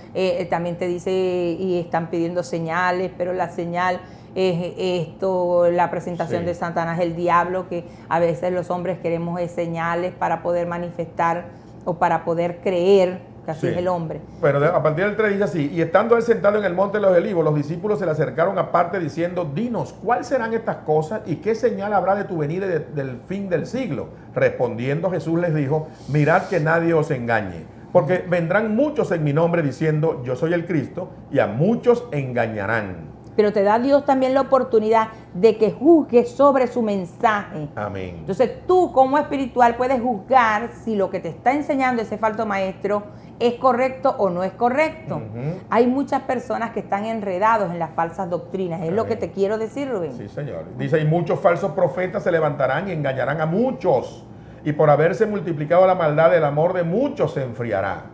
también te dice y están pidiendo señales, pero la señal es esto, la presentación Sí. de Satanás, el diablo, que a veces los hombres queremos señales para poder manifestar o para poder creer, que así Sí. es el hombre. Bueno, a partir del 3 dice así: y estando él sentado en el monte de los Olivos, los discípulos se le acercaron aparte diciendo: dinos, ¿cuáles serán estas cosas y qué señal habrá de tu venida y del fin del siglo? Respondiendo Jesús les dijo: mirad que nadie os engañe, porque vendrán muchos en mi nombre diciendo: yo soy el Cristo, y a muchos engañarán. Pero te da Dios también la oportunidad de que juzgues sobre su mensaje. Amén. Entonces tú como espiritual puedes juzgar si lo que te está enseñando ese falso maestro es correcto o no es correcto. Hay muchas personas que están enredados en las falsas doctrinas. Es lo que te quiero decir, Rubén. Sí, señor. Dice: y muchos falsos profetas se levantarán y engañarán a muchos, y por haberse multiplicado la maldad, el amor de muchos se enfriará.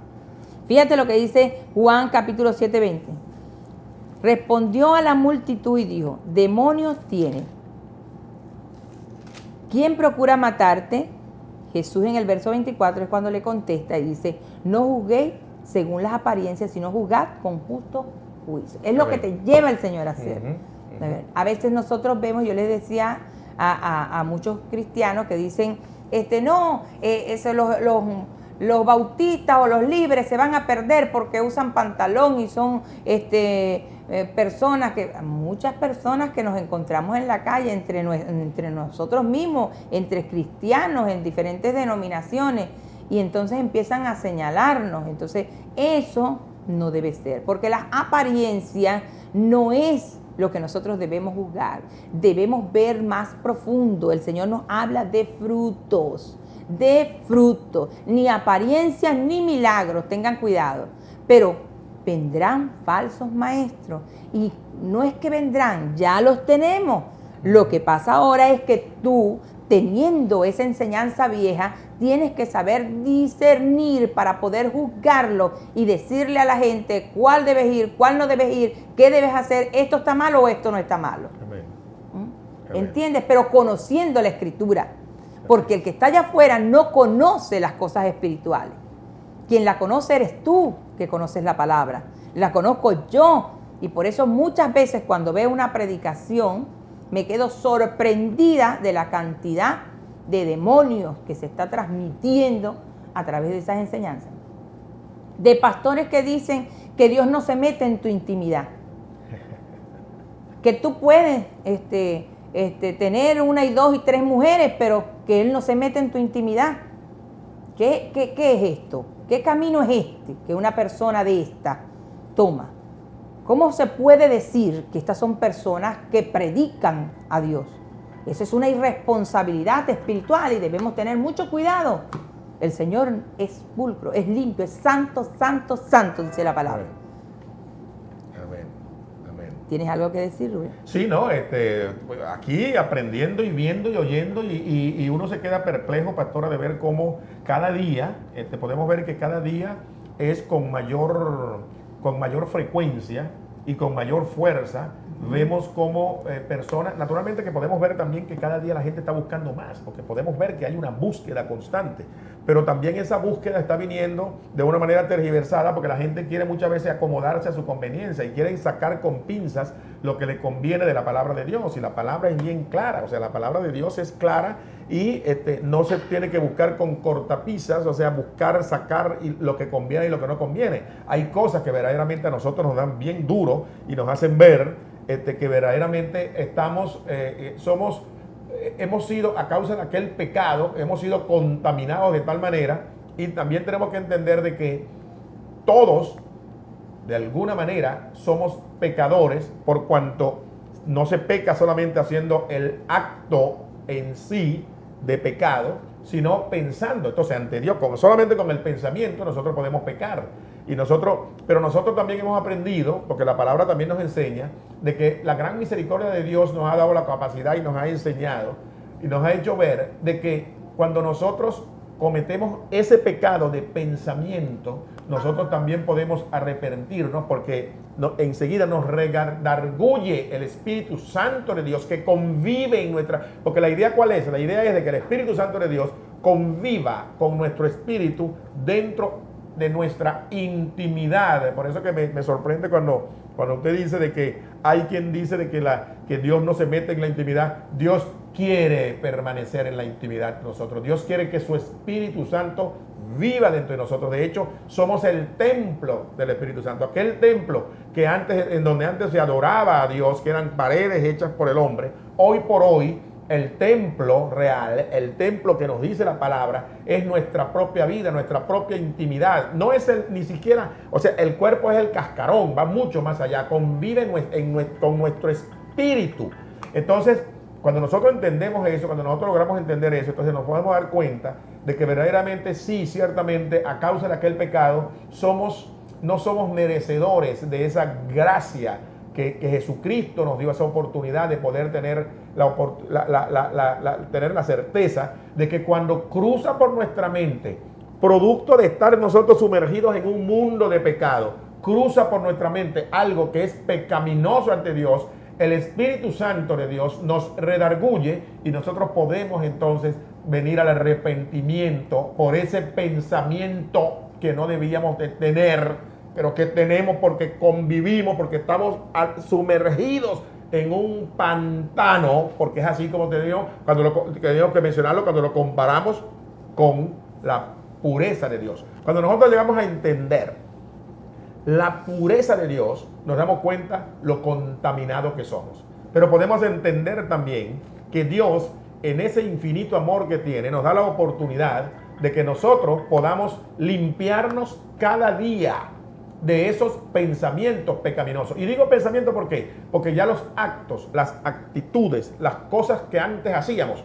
Fíjate lo que dice Juan capítulo 7, 20. Respondió a la multitud y dijo: demonios tiene. ¿Quién procura matarte? Jesús en el verso 24 es cuando le contesta y dice: no juzguéis según las apariencias, sino juzgad con justo juicio. Es lo que te lleva el Señor a hacer. A veces nosotros vemos, yo les decía a muchos cristianos que dicen, los bautistas o los libres se van a perder porque usan pantalón y son muchas personas que nos encontramos en la calle entre nosotros mismos, entre cristianos en diferentes denominaciones, y entonces empiezan a señalarnos. Entonces eso no debe ser, porque la apariencia no es lo que nosotros debemos juzgar. Debemos ver más profundo. El Señor nos habla de frutos, ni apariencias ni milagros, tengan cuidado. Pero vendrán falsos maestros, y no es que vendrán, ya los tenemos. Lo que pasa ahora es que tú, teniendo esa enseñanza vieja, tienes que saber discernir para poder juzgarlo y decirle a la gente cuál debes ir, cuál no debes ir, qué debes hacer, esto está malo o esto no está malo. Amén. ¿Entiendes? Pero conociendo la Escritura, porque el que está allá afuera no conoce las cosas espirituales. Quien la conoce eres tú, que conoces la palabra. La conozco yo, y por eso muchas veces cuando veo una predicación me quedo sorprendida de la cantidad de demonios que se está transmitiendo a través de esas enseñanzas. De pastores que dicen que Dios no se mete en tu intimidad. Que tú puedes tener 1 y 2 y 3 mujeres, pero que Él no se mete en tu intimidad. ¿Qué es esto? ¿Qué camino es este que una persona de esta toma? ¿Cómo se puede decir que estas son personas que predican a Dios? Eso es una irresponsabilidad espiritual y debemos tener mucho cuidado. El Señor es pulcro, es limpio, es santo, santo, santo, dice la palabra. Amén. Amén. ¿Tienes algo que decir, Rubén? Sí, no, aquí aprendiendo y viendo y oyendo y uno se queda perplejo, pastora, de ver cómo cada día, podemos ver que cada día es con mayor frecuencia y con mayor fuerza. Vemos como personas, naturalmente que podemos ver también que cada día la gente está buscando más, porque podemos ver que hay una búsqueda constante, pero también esa búsqueda está viniendo de una manera tergiversada, porque la gente quiere muchas veces acomodarse a su conveniencia y quieren sacar con pinzas lo que le conviene de la palabra de Dios, y la palabra es bien clara, o sea, la palabra de Dios es clara y no se tiene que buscar con cortapisas, o sea, buscar sacar lo que conviene y lo que no conviene. Hay cosas que verdaderamente a nosotros nos dan bien duro y nos hacen ver que verdaderamente hemos sido, a causa de aquel pecado, hemos sido contaminados de tal manera, y también tenemos que entender de que todos, de alguna manera, somos pecadores, por cuanto no se peca solamente haciendo el acto en sí de pecado, sino pensando. Entonces, ante Dios, solamente con el pensamiento nosotros podemos pecar. Pero nosotros también hemos aprendido, porque la palabra también nos enseña, de que la gran misericordia de Dios nos ha dado la capacidad y nos ha enseñado y nos ha hecho ver de que cuando nosotros cometemos ese pecado de pensamiento, nosotros también podemos arrepentirnos, porque enseguida nos redarguye el Espíritu Santo de Dios que convive en nuestra... Porque la idea, ¿cuál es? La idea es de que el Espíritu Santo de Dios conviva con nuestro espíritu dentro de nuestra intimidad. Por eso que me sorprende cuando usted dice de que hay quien dice de que Dios no se mete en la intimidad. Dios quiere permanecer en la intimidad de nosotros. Dios quiere que su Espíritu Santo viva dentro de nosotros. De hecho, somos el templo del Espíritu Santo. Aquel templo en donde antes se adoraba a Dios, que eran paredes hechas por el hombre, hoy por hoy el templo real, el templo que nos dice la palabra, es nuestra propia vida, nuestra propia intimidad. No es ni siquiera, o sea, el cuerpo es el cascarón, va mucho más allá, convive con nuestro espíritu. Entonces, cuando nosotros entendemos eso, cuando nosotros logramos entender eso, entonces nos podemos dar cuenta de que verdaderamente sí, ciertamente, a causa de aquel pecado, no somos merecedores de esa gracia que Jesucristo nos dio, esa oportunidad de poder tener tener la certeza de que cuando cruza por nuestra mente, producto de estar nosotros sumergidos en un mundo de pecado, cruza por nuestra mente algo que es pecaminoso ante Dios, el Espíritu Santo de Dios nos redarguye y nosotros podemos entonces venir al arrepentimiento por ese pensamiento que no debíamos de tener, pero que tenemos porque convivimos, porque estamos sumergidos en un pantano, porque es así como tenemos que mencionarlo cuando lo comparamos con la pureza de Dios. Cuando nosotros llegamos a entender la pureza de Dios, nos damos cuenta lo contaminados que somos. Pero podemos entender también que Dios, en ese infinito amor que tiene, nos da la oportunidad de que nosotros podamos limpiarnos cada día de esos pensamientos pecaminosos. Y digo pensamiento ¿por qué? Porque ya los actos, las actitudes, las cosas que antes hacíamos,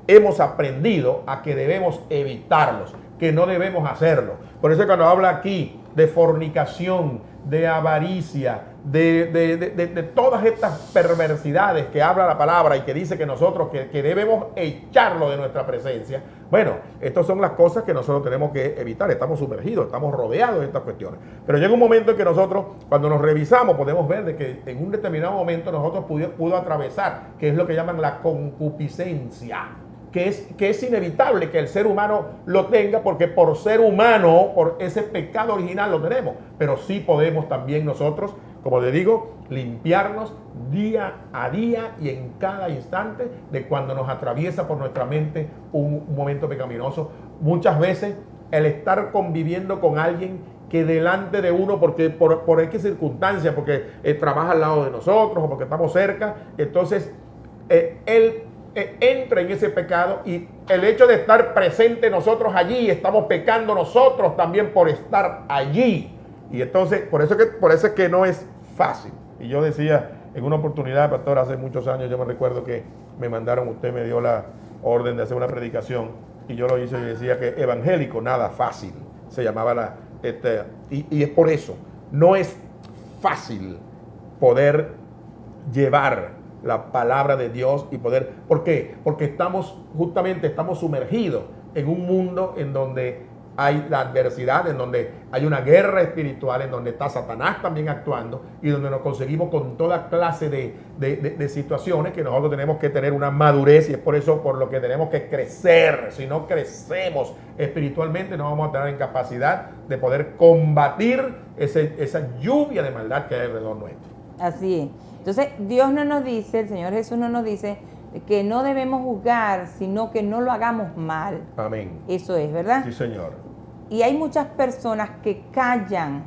hemos aprendido a que debemos evitarlos, que no debemos hacerlo. Por eso cuando habla aquí de fornicación, de avaricia, de todas estas perversidades que habla la palabra y que dice que nosotros que debemos echarlo de nuestra presencia, bueno, estas son las cosas que nosotros tenemos que evitar. Estamos sumergidos, estamos rodeados de estas cuestiones. Pero llega un momento en que nosotros, cuando nos revisamos, podemos ver de que en un determinado momento nosotros pudo atravesar, que es lo que llaman la concupiscencia, que es inevitable que el ser humano lo tenga, porque por ser humano, por ese pecado original lo tenemos. Pero sí podemos también nosotros, como le digo, limpiarnos día a día y en cada instante de cuando nos atraviesa por nuestra mente un momento pecaminoso. Muchas veces el estar conviviendo con alguien que delante de uno, porque por X circunstancia, porque trabaja al lado de nosotros o porque estamos cerca, entonces él entra en ese pecado, y el hecho de estar presente nosotros allí, estamos pecando nosotros también por estar allí. Y entonces por eso es que no es fácil. Y yo decía, en una oportunidad, pastor, hace muchos años, yo me recuerdo que me mandaron, usted me dio la orden de hacer una predicación, y yo lo hice y decía que evangélico, nada fácil, se llamaba y es por eso, no es fácil poder llevar la palabra de Dios y poder, ¿por qué? Porque estamos sumergidos en un mundo en donde hay la adversidad, en donde hay una guerra espiritual, en donde está Satanás también actuando y donde nos conseguimos con toda clase de situaciones que nosotros tenemos que tener una madurez, y es por eso por lo que tenemos que crecer. Si no crecemos espiritualmente, no vamos a tener en capacidad de poder combatir esa lluvia de maldad que hay alrededor nuestro. Así es. Entonces, Dios no nos dice, el Señor Jesús no nos dice que no debemos juzgar, sino que no lo hagamos mal. Amén. Eso es, ¿verdad? Sí, Señor. Y hay muchas personas que callan,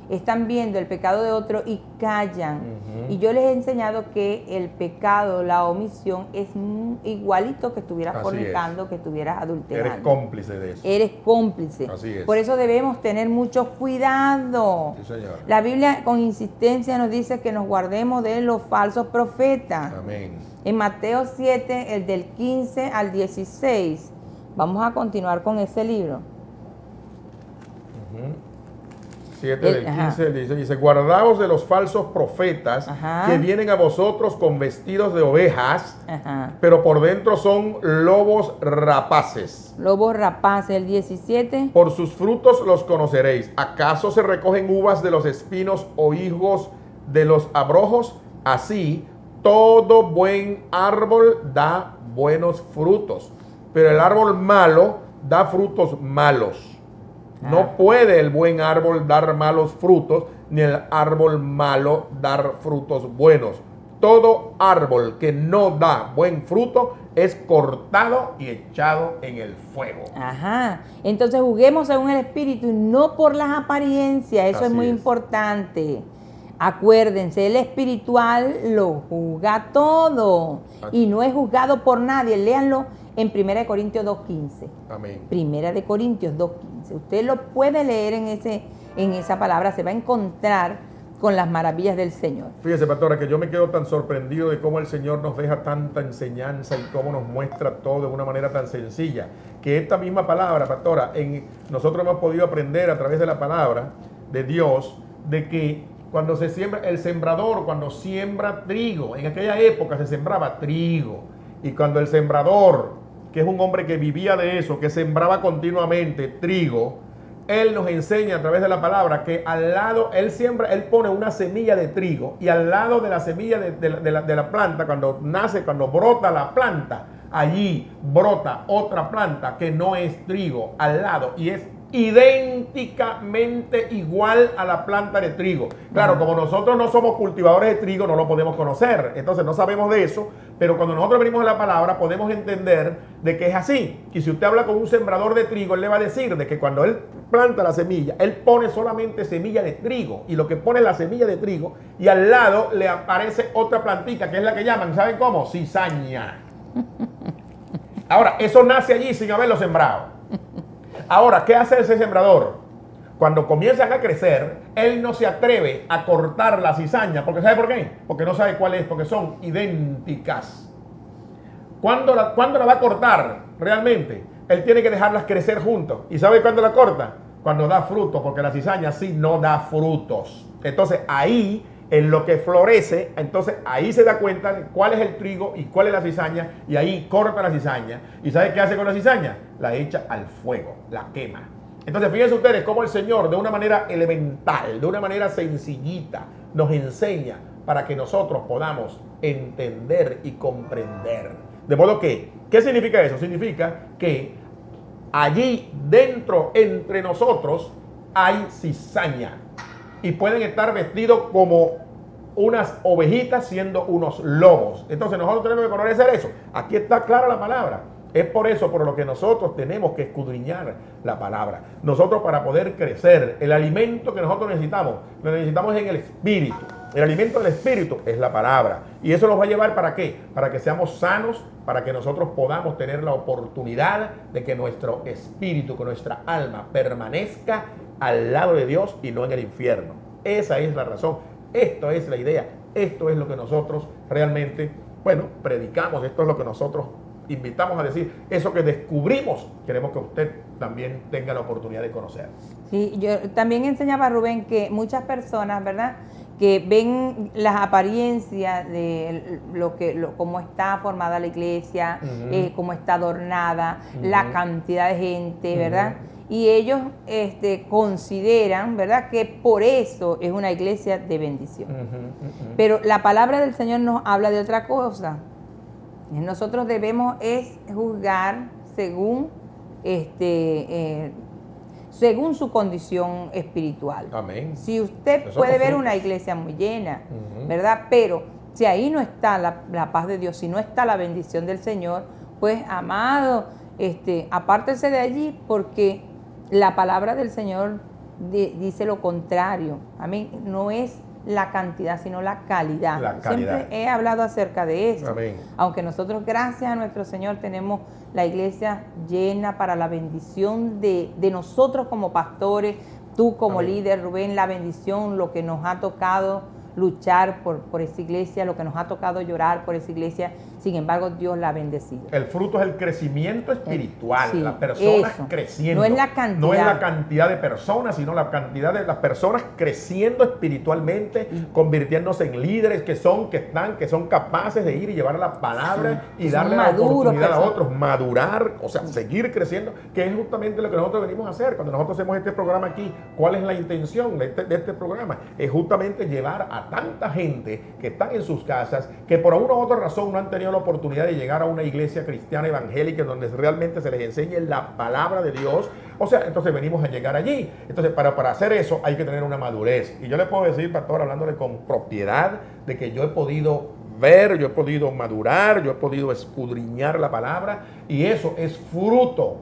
están viendo el pecado de otro y callan. Y yo les he enseñado que el pecado, la omisión, es igualito que estuvieras fornicando, que estuvieras adulterando. Eres cómplice de eso. Eres cómplice. Así es. Por eso debemos tener mucho cuidado. Sí, Señor. La Biblia con insistencia nos dice que nos guardemos de los falsos profetas. Amén. En Mateo 7, el del 15 al 16, vamos a continuar con ese libro. 7 del 15 al 16 dice: guardaos de los falsos profetas que vienen a vosotros con vestidos de ovejas, pero por dentro son lobos rapaces. Lobos rapaces, el 17. Por sus frutos los conoceréis. ¿Acaso se recogen uvas de los espinos o higos de los abrojos? Así, todo buen árbol da buenos frutos, pero el árbol malo da frutos malos. No puede el buen árbol dar malos frutos, ni el árbol malo dar frutos buenos. Todo árbol que no da buen fruto es cortado y echado en el fuego. Entonces juguemos según el Espíritu y no por las apariencias. Eso es muy importante. Acuérdense, el espiritual lo juzga todo y no es juzgado por nadie. Léanlo en 1 Corintios 2.15. Amén. 1 Corintios 2.15. Usted lo puede leer en esa palabra, se va a encontrar con las maravillas del Señor. Fíjese, pastora, que yo me quedo tan sorprendido de cómo el Señor nos deja tanta enseñanza y cómo nos muestra todo de una manera tan sencilla, que esta misma palabra, pastora, nosotros hemos podido aprender a través de la palabra de Dios, de que cuando se siembra, el sembrador, cuando siembra trigo, en aquella época se sembraba trigo, y cuando el sembrador, que es un hombre que vivía de eso, que sembraba continuamente trigo, él nos enseña a través de la palabra que al lado, él pone una semilla de trigo, y al lado de la semilla de la planta, cuando brota la planta, allí brota otra planta que no es trigo al lado, y es idénticamente igual a la planta de trigo. Claro, como nosotros no somos cultivadores de trigo, no lo podemos conocer, entonces no sabemos de eso, pero cuando nosotros venimos a la palabra podemos entender de que es así. Y si usted habla con un sembrador de trigo, él le va a decir de que cuando él planta la semilla, él pone solamente semilla de trigo, y lo que pone es la semilla de trigo, y al lado le aparece otra plantita, que es la que llaman, ¿saben cómo? Cizaña. Ahora, eso nace allí sin haberlo sembrado. Ahora, ¿qué hace ese sembrador? Cuando comienzan a crecer, él no se atreve a cortar la cizaña, porque ¿sabe por qué? Porque no sabe cuál es, porque son idénticas. ¿Cuándo la va a cortar realmente? Él tiene que dejarlas crecer juntos. ¿Y sabe cuándo la corta? Cuando da frutos, porque la cizaña sí no da frutos. Entonces ahí, en lo que florece, entonces ahí se da cuenta de cuál es el trigo y cuál es la cizaña, y ahí corta la cizaña. ¿Y sabe qué hace con la cizaña? La echa al fuego, la quema. Entonces fíjense ustedes cómo el Señor, de una manera elemental, de una manera sencillita, nos enseña para que nosotros podamos entender y comprender. De modo que, ¿qué significa eso? Significa que allí dentro, entre nosotros, hay cizaña. Y pueden estar vestidos como unas ovejitas siendo unos lobos. Entonces nosotros tenemos que conocer eso. Aquí está clara la palabra. Es por eso por lo que nosotros tenemos que escudriñar la palabra. Nosotros, para poder crecer, el alimento que nosotros necesitamos, lo necesitamos en el espíritu. El alimento del espíritu es la palabra. Y eso nos va a llevar ¿para qué? Para que seamos sanos, para que nosotros podamos tener la oportunidad de que nuestro espíritu, que nuestra alma permanezca al lado de Dios y no en el infierno. Esa es la razón. Esto es la idea, esto es lo que nosotros realmente, bueno, predicamos, esto es lo que nosotros invitamos a decir, eso que descubrimos, queremos que usted también tenga la oportunidad de conocer. Sí, yo también enseñaba a Rubén que muchas personas, ¿verdad?, que ven las apariencias de cómo está formada la iglesia, cómo está adornada, la cantidad de gente, ¿verdad? Y ellos consideran, ¿verdad?, que por eso es una iglesia de bendición. Pero la palabra del Señor nos habla de otra cosa. Nosotros debemos juzgar según según su condición espiritual. Amén. Si usted Eso puede ver frutos. una iglesia muy llena, ¿verdad? Pero si ahí no está la paz de Dios, si no está la bendición del Señor, pues, amado, apártese de allí, porque la palabra del Señor dice lo contrario. Amén. No es la cantidad, sino la calidad. La calidad. Siempre he hablado acerca de eso. Amén. Aunque nosotros, gracias a nuestro Señor, tenemos la iglesia llena para la bendición de nosotros como pastores, tú como Amén. líder, Rubén, la bendición, lo que nos ha tocado luchar por esa iglesia, lo que nos ha tocado llorar por esa iglesia. Sin embargo, Dios la ha bendecido. El fruto es el crecimiento espiritual, Sí, las personas eso. creciendo. No es la cantidad. No es la cantidad de personas, sino la cantidad de las personas creciendo espiritualmente, convirtiéndose en líderes que son capaces de ir y llevar la palabra y Son darle la maduros, oportunidad a personas. otros, madurar, o sea, seguir creciendo, que es justamente lo que nosotros venimos a hacer. Cuando nosotros hacemos este programa aquí, ¿cuál es la intención de este programa? Es justamente llevar a tanta gente que están en sus casas, que por una u otra razón no han tenido la oportunidad de llegar a una iglesia cristiana evangélica donde realmente se les enseñe la palabra de Dios. O sea, entonces venimos a llegar allí. Entonces, para hacer eso hay que tener una madurez. Y yo le puedo decir, pastor, hablándole con propiedad, de que yo he podido ver, yo he podido madurar, yo he podido escudriñar la palabra, y eso es fruto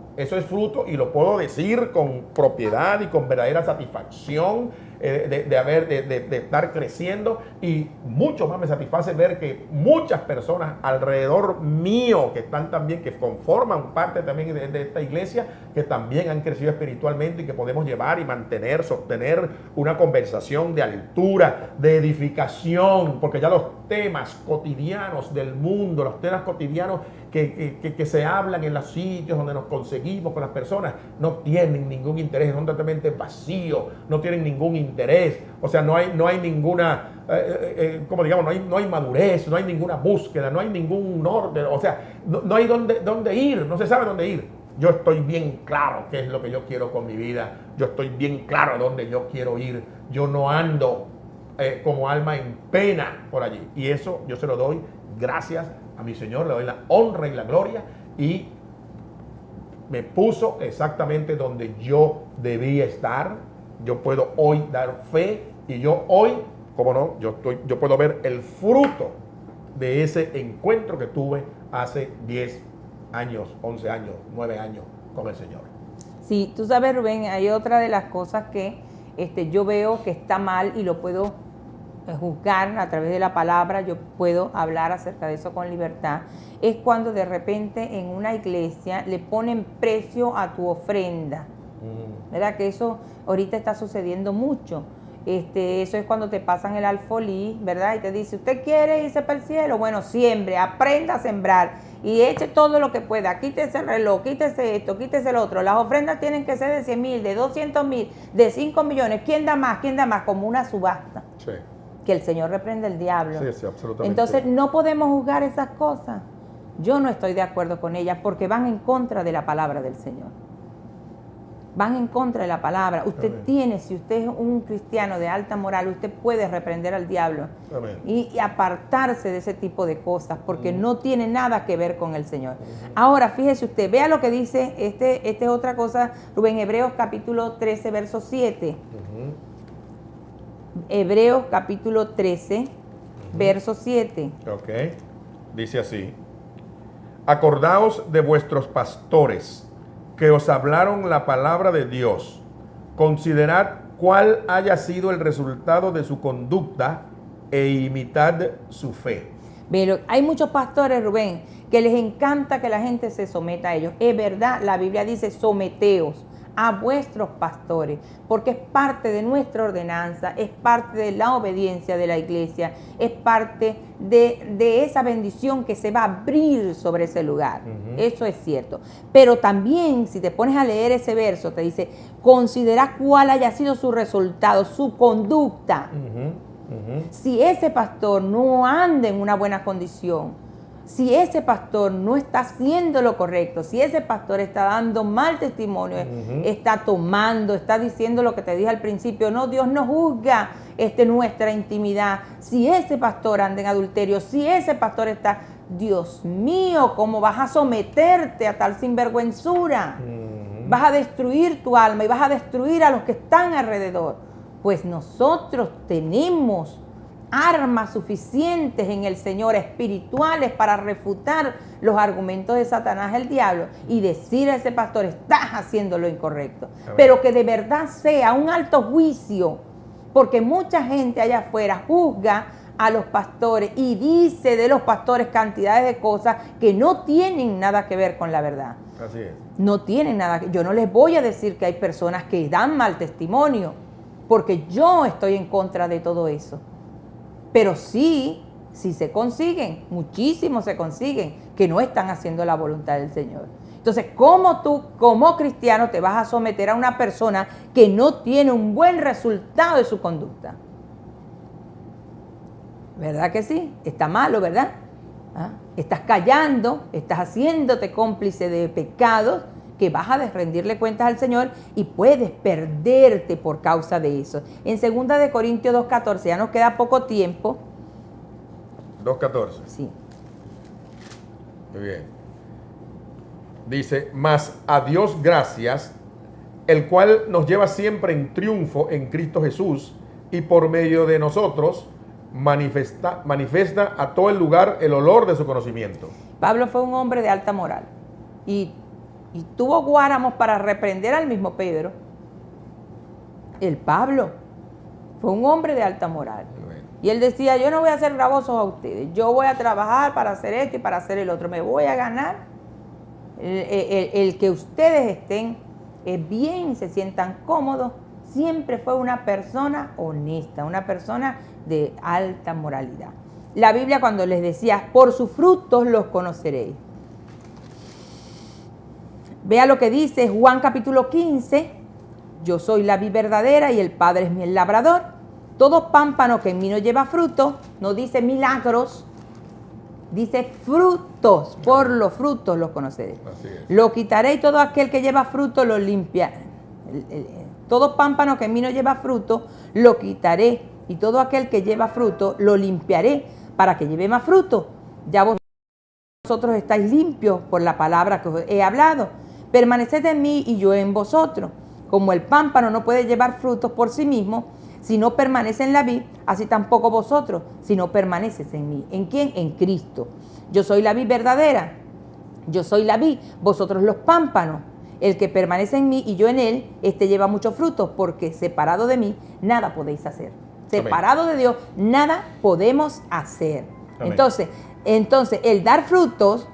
y lo puedo decir con propiedad y con verdadera satisfacción de estar creciendo, y mucho más me satisface ver que muchas personas alrededor mío que están también, que conforman parte también de esta iglesia, que también han crecido espiritualmente y que podemos llevar y mantener, sostener una conversación de altura, de edificación, porque ya los temas cotidianos del mundo, los temas cotidianos que se hablan en los sitios donde nos conseguimos con las personas, no tienen ningún interés, son totalmente vacíos, no tienen ningún interés. O sea, no hay ninguna, como digamos, no hay madurez, no hay ninguna búsqueda, no hay ningún norte, o sea, no hay dónde ir, no se sabe dónde ir. Yo estoy bien claro qué es lo que yo quiero con mi vida, yo estoy bien claro a dónde yo quiero ir, yo no ando como alma en pena por allí, y eso yo se lo doy gracias a mi Señor, le doy la honra y la gloria, y me puso exactamente donde yo debía estar. Yo puedo hoy dar fe, y yo hoy, como no, yo puedo ver el fruto de ese encuentro que tuve hace 10 años, 11 años, 9 años con el Señor. Sí, tú sabes, Rubén, hay otra de las cosas que yo veo que está mal y lo puedo juzgar a través de la palabra, yo puedo hablar acerca de eso con libertad, es cuando de repente en una iglesia le ponen precio a tu ofrenda. ¿Verdad? Que eso ahorita está sucediendo mucho. Eso es cuando te pasan el alfolí, ¿verdad? Y te dice, ¿usted quiere irse para el cielo? Bueno, siembre, aprenda a sembrar y eche todo lo que pueda. Quítese el reloj, quítese esto, quítese el otro. Las ofrendas tienen que ser de 100,000, de 200,000, de 5 millones. ¿Quién da más? ¿Quién da más? Como una subasta. Sí. Que el Señor reprende el diablo. Sí, absolutamente. Entonces no podemos juzgar esas cosas. Yo no estoy de acuerdo con ellas porque van en contra de la palabra del Señor. Van en contra de la palabra. Usted Amén. tiene, si usted es un cristiano de alta moral, usted puede reprender al diablo. Amén. Y apartarse de ese tipo de cosas porque no tiene nada que ver con el Señor. Ahora, fíjese usted, vea lo que dice, esta es otra cosa, Rubén, Hebreos capítulo 13, verso 7. Hebreos capítulo 13, verso 7. Ok, dice así: acordaos de vuestros pastores que os hablaron la palabra de Dios, considerad cuál haya sido el resultado de su conducta e imitad su fe. Pero hay muchos pastores, Rubén, que les encanta que la gente se someta a ellos. Es verdad, la Biblia dice someteos a vuestros pastores, porque es parte de nuestra ordenanza, es parte de la obediencia de la iglesia, es parte de esa bendición que se va a abrir sobre ese lugar. Eso es cierto. Pero también, si te pones a leer ese verso, te dice, considera cuál haya sido su resultado, su conducta. Si ese pastor no anda en una buena condición, si ese pastor no está haciendo lo correcto, si ese pastor está dando mal testimonio, está tomando, está diciendo lo que te dije al principio, no, Dios no juzga nuestra intimidad. Si ese pastor anda en adulterio, si ese pastor está, Dios mío, ¿cómo vas a someterte a tal sinvergüenzura? Vas a destruir tu alma y vas a destruir a los que están alrededor. Pues nosotros tenemos armas suficientes en el Señor, espirituales, para refutar los argumentos de Satanás, el diablo, y decir a ese pastor, estás haciendo lo incorrecto. Pero que de verdad sea un alto juicio, porque mucha gente allá afuera juzga a los pastores y dice de los pastores cantidades de cosas que no tienen nada que ver con la verdad. Así es. No tienen nada. Yo no les voy a decir que hay personas que dan mal testimonio, porque yo estoy en contra de todo eso. Pero sí se consiguen, muchísimos se consiguen, que no están haciendo la voluntad del Señor. Entonces, ¿cómo tú, como cristiano, te vas a someter a una persona que no tiene un buen resultado de su conducta? ¿Verdad que sí? Está malo, ¿verdad? ¿Ah? Estás callando, estás haciéndote cómplice de pecados que vas a rendirle cuentas al Señor y puedes perderte por causa de eso. En 2 de Corintios 2:14, ya nos queda poco tiempo. 2:14. Sí. Muy bien. Dice, mas a Dios gracias, el cual nos lleva siempre en triunfo en Cristo Jesús, y por medio de nosotros manifiesta a todo el lugar el olor de su conocimiento. Pablo fue un hombre de alta moral y tuvo guáramos para reprender al mismo Pedro. El Pablo fue un hombre de alta moral. Bueno. Y él decía, yo no voy a hacer gravosos a ustedes, yo voy a trabajar para hacer esto y para hacer el otro, me voy a ganar el que ustedes estén bien y se sientan cómodos. Siempre fue una persona honesta, una persona de alta moralidad. La Biblia, cuando les decía, por sus frutos los conoceréis. Vea lo que dice Juan capítulo 15, yo soy la vid verdadera y el Padre es mi labrador. Todo pámpano que en mí no lleva fruto, no dice milagros, dice frutos, por los frutos los conoceréis. Lo quitaré y todo aquel que lleva fruto lo limpiaré. Todo pámpano que en mí no lleva fruto, lo quitaré y todo aquel que lleva fruto lo limpiaré para que lleve más fruto. Ya vosotros estáis limpios por la palabra que os he hablado. Permaneced en mí y yo en vosotros. Como el pámpano no puede llevar frutos por sí mismo, si no permanece en la vid, así tampoco vosotros, si no permaneces en mí. ¿En quién? En Cristo. Yo soy la vid verdadera. Yo soy la vid, vosotros los pámpanos. El que permanece en mí y yo en él, este lleva muchos frutos, porque separado de mí, nada podéis hacer. Separado de Dios, nada podemos hacer. Amén. Entonces, el dar frutos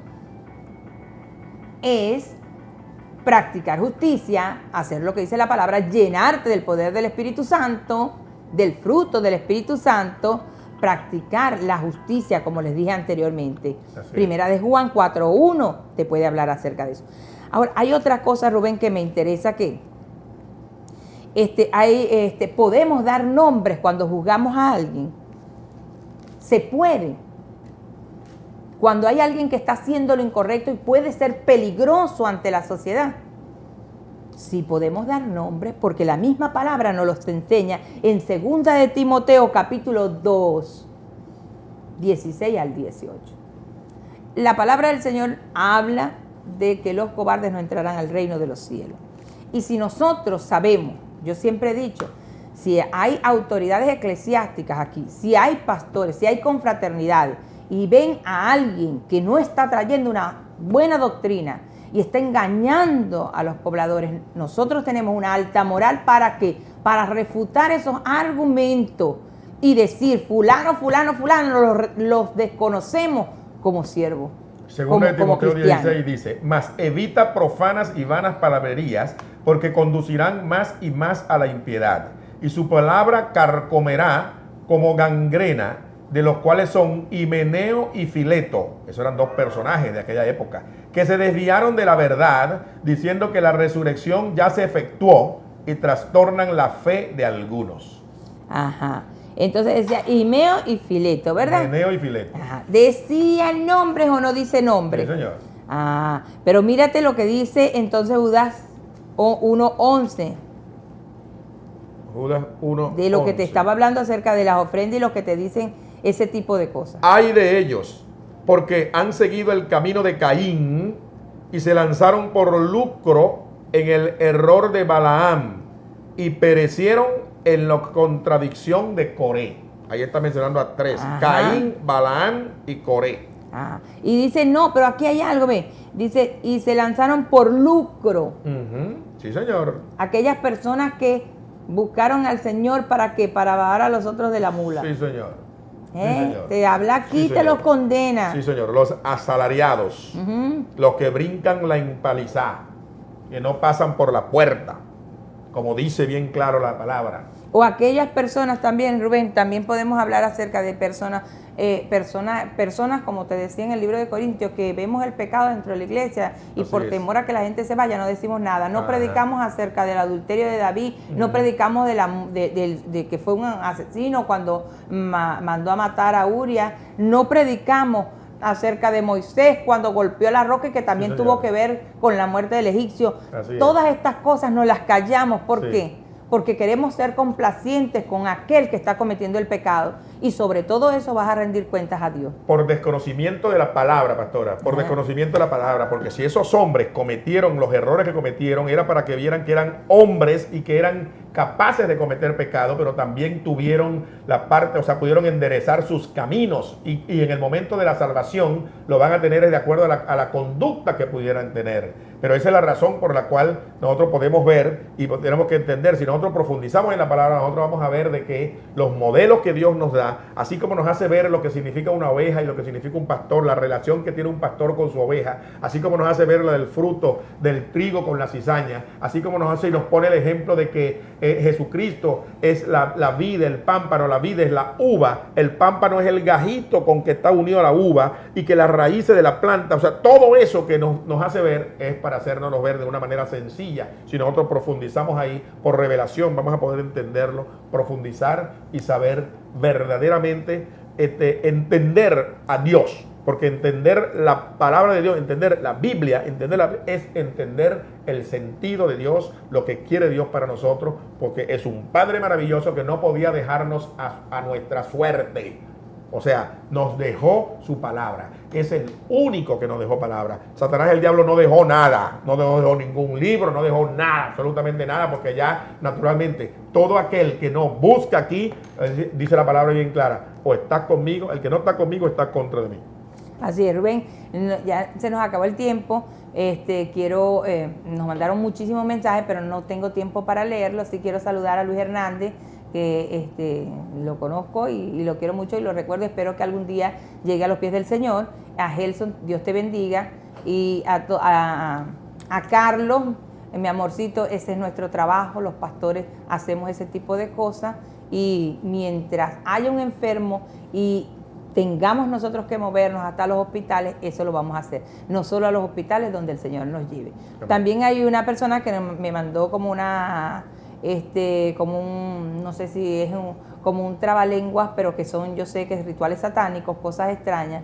es practicar justicia, hacer lo que dice la palabra, llenarte del poder del Espíritu Santo, del fruto del Espíritu Santo, practicar la justicia, como les dije anteriormente. Primera de Juan 4:1 te puede hablar acerca de eso. Ahora, hay otra cosa, Rubén, que me interesa, que podemos dar nombres cuando juzgamos a alguien. Se puede. Cuando hay alguien que está haciendo lo incorrecto y puede ser peligroso ante la sociedad. Sí podemos dar nombres, porque la misma palabra nos los enseña en 2 de Timoteo capítulo 2, 16 al 18. La palabra del Señor habla de que los cobardes no entrarán al reino de los cielos. Y si nosotros sabemos, yo siempre he dicho, si hay autoridades eclesiásticas aquí, si hay pastores, si hay confraternidades, y ven a alguien que no está trayendo una buena doctrina y está engañando a los pobladores, nosotros tenemos una alta moral para ¿qué? Para refutar esos argumentos y decir, fulano, fulano, fulano, los desconocemos como siervos. Segunda de Timoteo 16 dice, mas evita profanas y vanas palabrerías, porque conducirán más y más a la impiedad. Y su palabra carcomerá como gangrena, de los cuales son Himeneo y Fileto, esos eran dos personajes de aquella época, que se desviaron de la verdad, diciendo que la resurrección ya se efectuó, y trastornan la fe de algunos. Ajá. Entonces decía Himeo y Fileto, ¿verdad? Himeneo y Fileto. Ajá. ¿Decía nombres o no dice nombres? Sí, señor. Ah, pero mírate lo que dice entonces Judas 1:11. Judas 1. De lo que te estaba hablando acerca de las ofrendas y lo que te dicen ese tipo de cosas. Ay de ellos, porque han seguido el camino de Caín y se lanzaron por lucro en el error de Balaam y perecieron en la contradicción de Coré. Ahí está mencionando a tres: Ajá. Caín, Balaam y Coré. Ah, y dice, no, pero aquí hay algo, ve. Dice, y se lanzaron por lucro. Sí, señor. Aquellas personas que buscaron al Señor para que para bajar a los otros de la mula. Sí, señor. Sí, señor. Te habla aquí, Sí, te señor. los condena. Sí, señor. Los asalariados, Ujú. los que brincan la empalizada, que no pasan por la puerta, como dice bien claro la palabra. O aquellas personas también, Rubén, también podemos hablar acerca de personas, personas, como te decía en el libro de Corintios, que vemos el pecado dentro de la iglesia y Así por es. temor a que la gente se vaya no decimos nada. No Ajá. predicamos acerca del adulterio de David, no predicamos de que fue un asesino cuando mandó a matar a Uria, no predicamos acerca de Moisés cuando golpeó la roca y que también Sí, tuvo señor. que ver con la muerte del egipcio. Así es. Todas estas cosas nos las callamos. ¿Por Sí. qué? Porque queremos ser complacientes con aquel que está cometiendo el pecado. Y sobre todo eso vas a rendir cuentas a Dios. Por desconocimiento de la palabra, pastora, por Ajá. desconocimiento de la palabra, porque si esos hombres cometieron los errores que cometieron, era para que vieran que eran hombres y que eran capaces de cometer pecado, pero también tuvieron la parte, o sea, pudieron enderezar sus caminos y en el momento de la salvación lo van a tener de acuerdo a la conducta que pudieran tener. Pero esa es la razón por la cual nosotros podemos ver y tenemos que entender, si nosotros profundizamos en la palabra, nosotros vamos a ver de que los modelos que Dios nos da, así como nos hace ver lo que significa una oveja y lo que significa un pastor, la relación que tiene un pastor con su oveja, así como nos hace ver lo del fruto del trigo con la cizaña, así como nos hace y nos pone el ejemplo de que Jesucristo es la vid, el pámpano, la vid es la uva, el pámpano es el gajito con que está unido a la uva y que las raíces de la planta, o sea, todo eso que nos hace ver es para hacernos ver de una manera sencilla. Si nosotros profundizamos ahí por revelación, vamos a poder entenderlo, profundizar y saber verdaderamente entender a Dios. Porque entender la palabra de Dios, entender la Biblia, es entender el sentido de Dios, lo que quiere Dios para nosotros, porque es un Padre maravilloso que no podía dejarnos a nuestra suerte. O sea, nos dejó su palabra. Es el único que nos dejó palabra. Satanás, el diablo, no dejó nada. No dejó ningún libro, no dejó nada, absolutamente nada, porque ya, naturalmente, todo aquel que no busca aquí, dice la palabra bien clara, o estás conmigo, el que no está conmigo está contra de mí. Así es, Rubén, ya se nos acabó el tiempo. Nos mandaron muchísimos mensajes, pero no tengo tiempo para leerlos. Sí quiero saludar a Luis Hernández, que lo conozco y lo quiero mucho y lo recuerdo. Espero que algún día llegue a los pies del Señor. A Gelson, Dios te bendiga. Y a Carlos, mi amorcito, ese es nuestro trabajo. Los pastores hacemos ese tipo de cosas. Y mientras haya un enfermo y tengamos nosotros que movernos hasta los hospitales, eso lo vamos a hacer. No solo a los hospitales donde el Señor nos lleve. También hay una persona que me mandó como una, no sé si es como un trabalenguas, pero que son, yo sé que es rituales satánicos, cosas extrañas.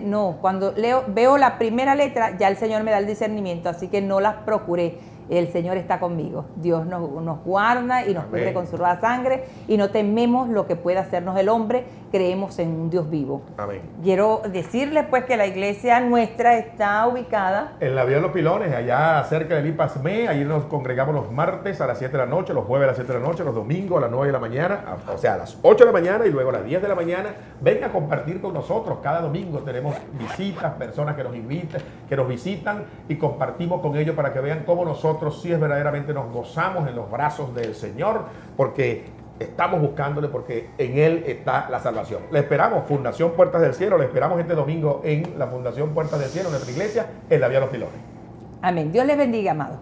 No, cuando veo la primera letra, ya el Señor me da el discernimiento, así que no las procuré. El Señor está conmigo. Dios nos guarda y nos cubre con su roja sangre y no tememos lo que pueda hacernos el hombre. Creemos en un Dios vivo. Amén. Quiero decirles pues que la iglesia nuestra está ubicada en la Vía de los Pilones, allá cerca del IPASME. Allí nos congregamos los martes a las 7 de la noche, los jueves a las 7 de la noche, los domingos a las 9 de la mañana, o sea, a las 8 de la mañana y luego a las 10 de la mañana. Venga a compartir con nosotros. Cada domingo tenemos visitas, personas que nos invitan, que nos visitan y compartimos con ellos para que vean cómo nosotros sí es verdaderamente nos gozamos en los brazos del Señor, porque estamos buscándole, porque en Él está la salvación. Le esperamos, Fundación Puertas del Cielo, le esperamos este domingo en la Fundación Puertas del Cielo, en nuestra iglesia, en la Vía de los Pilones. Amén. Dios les bendiga, amados.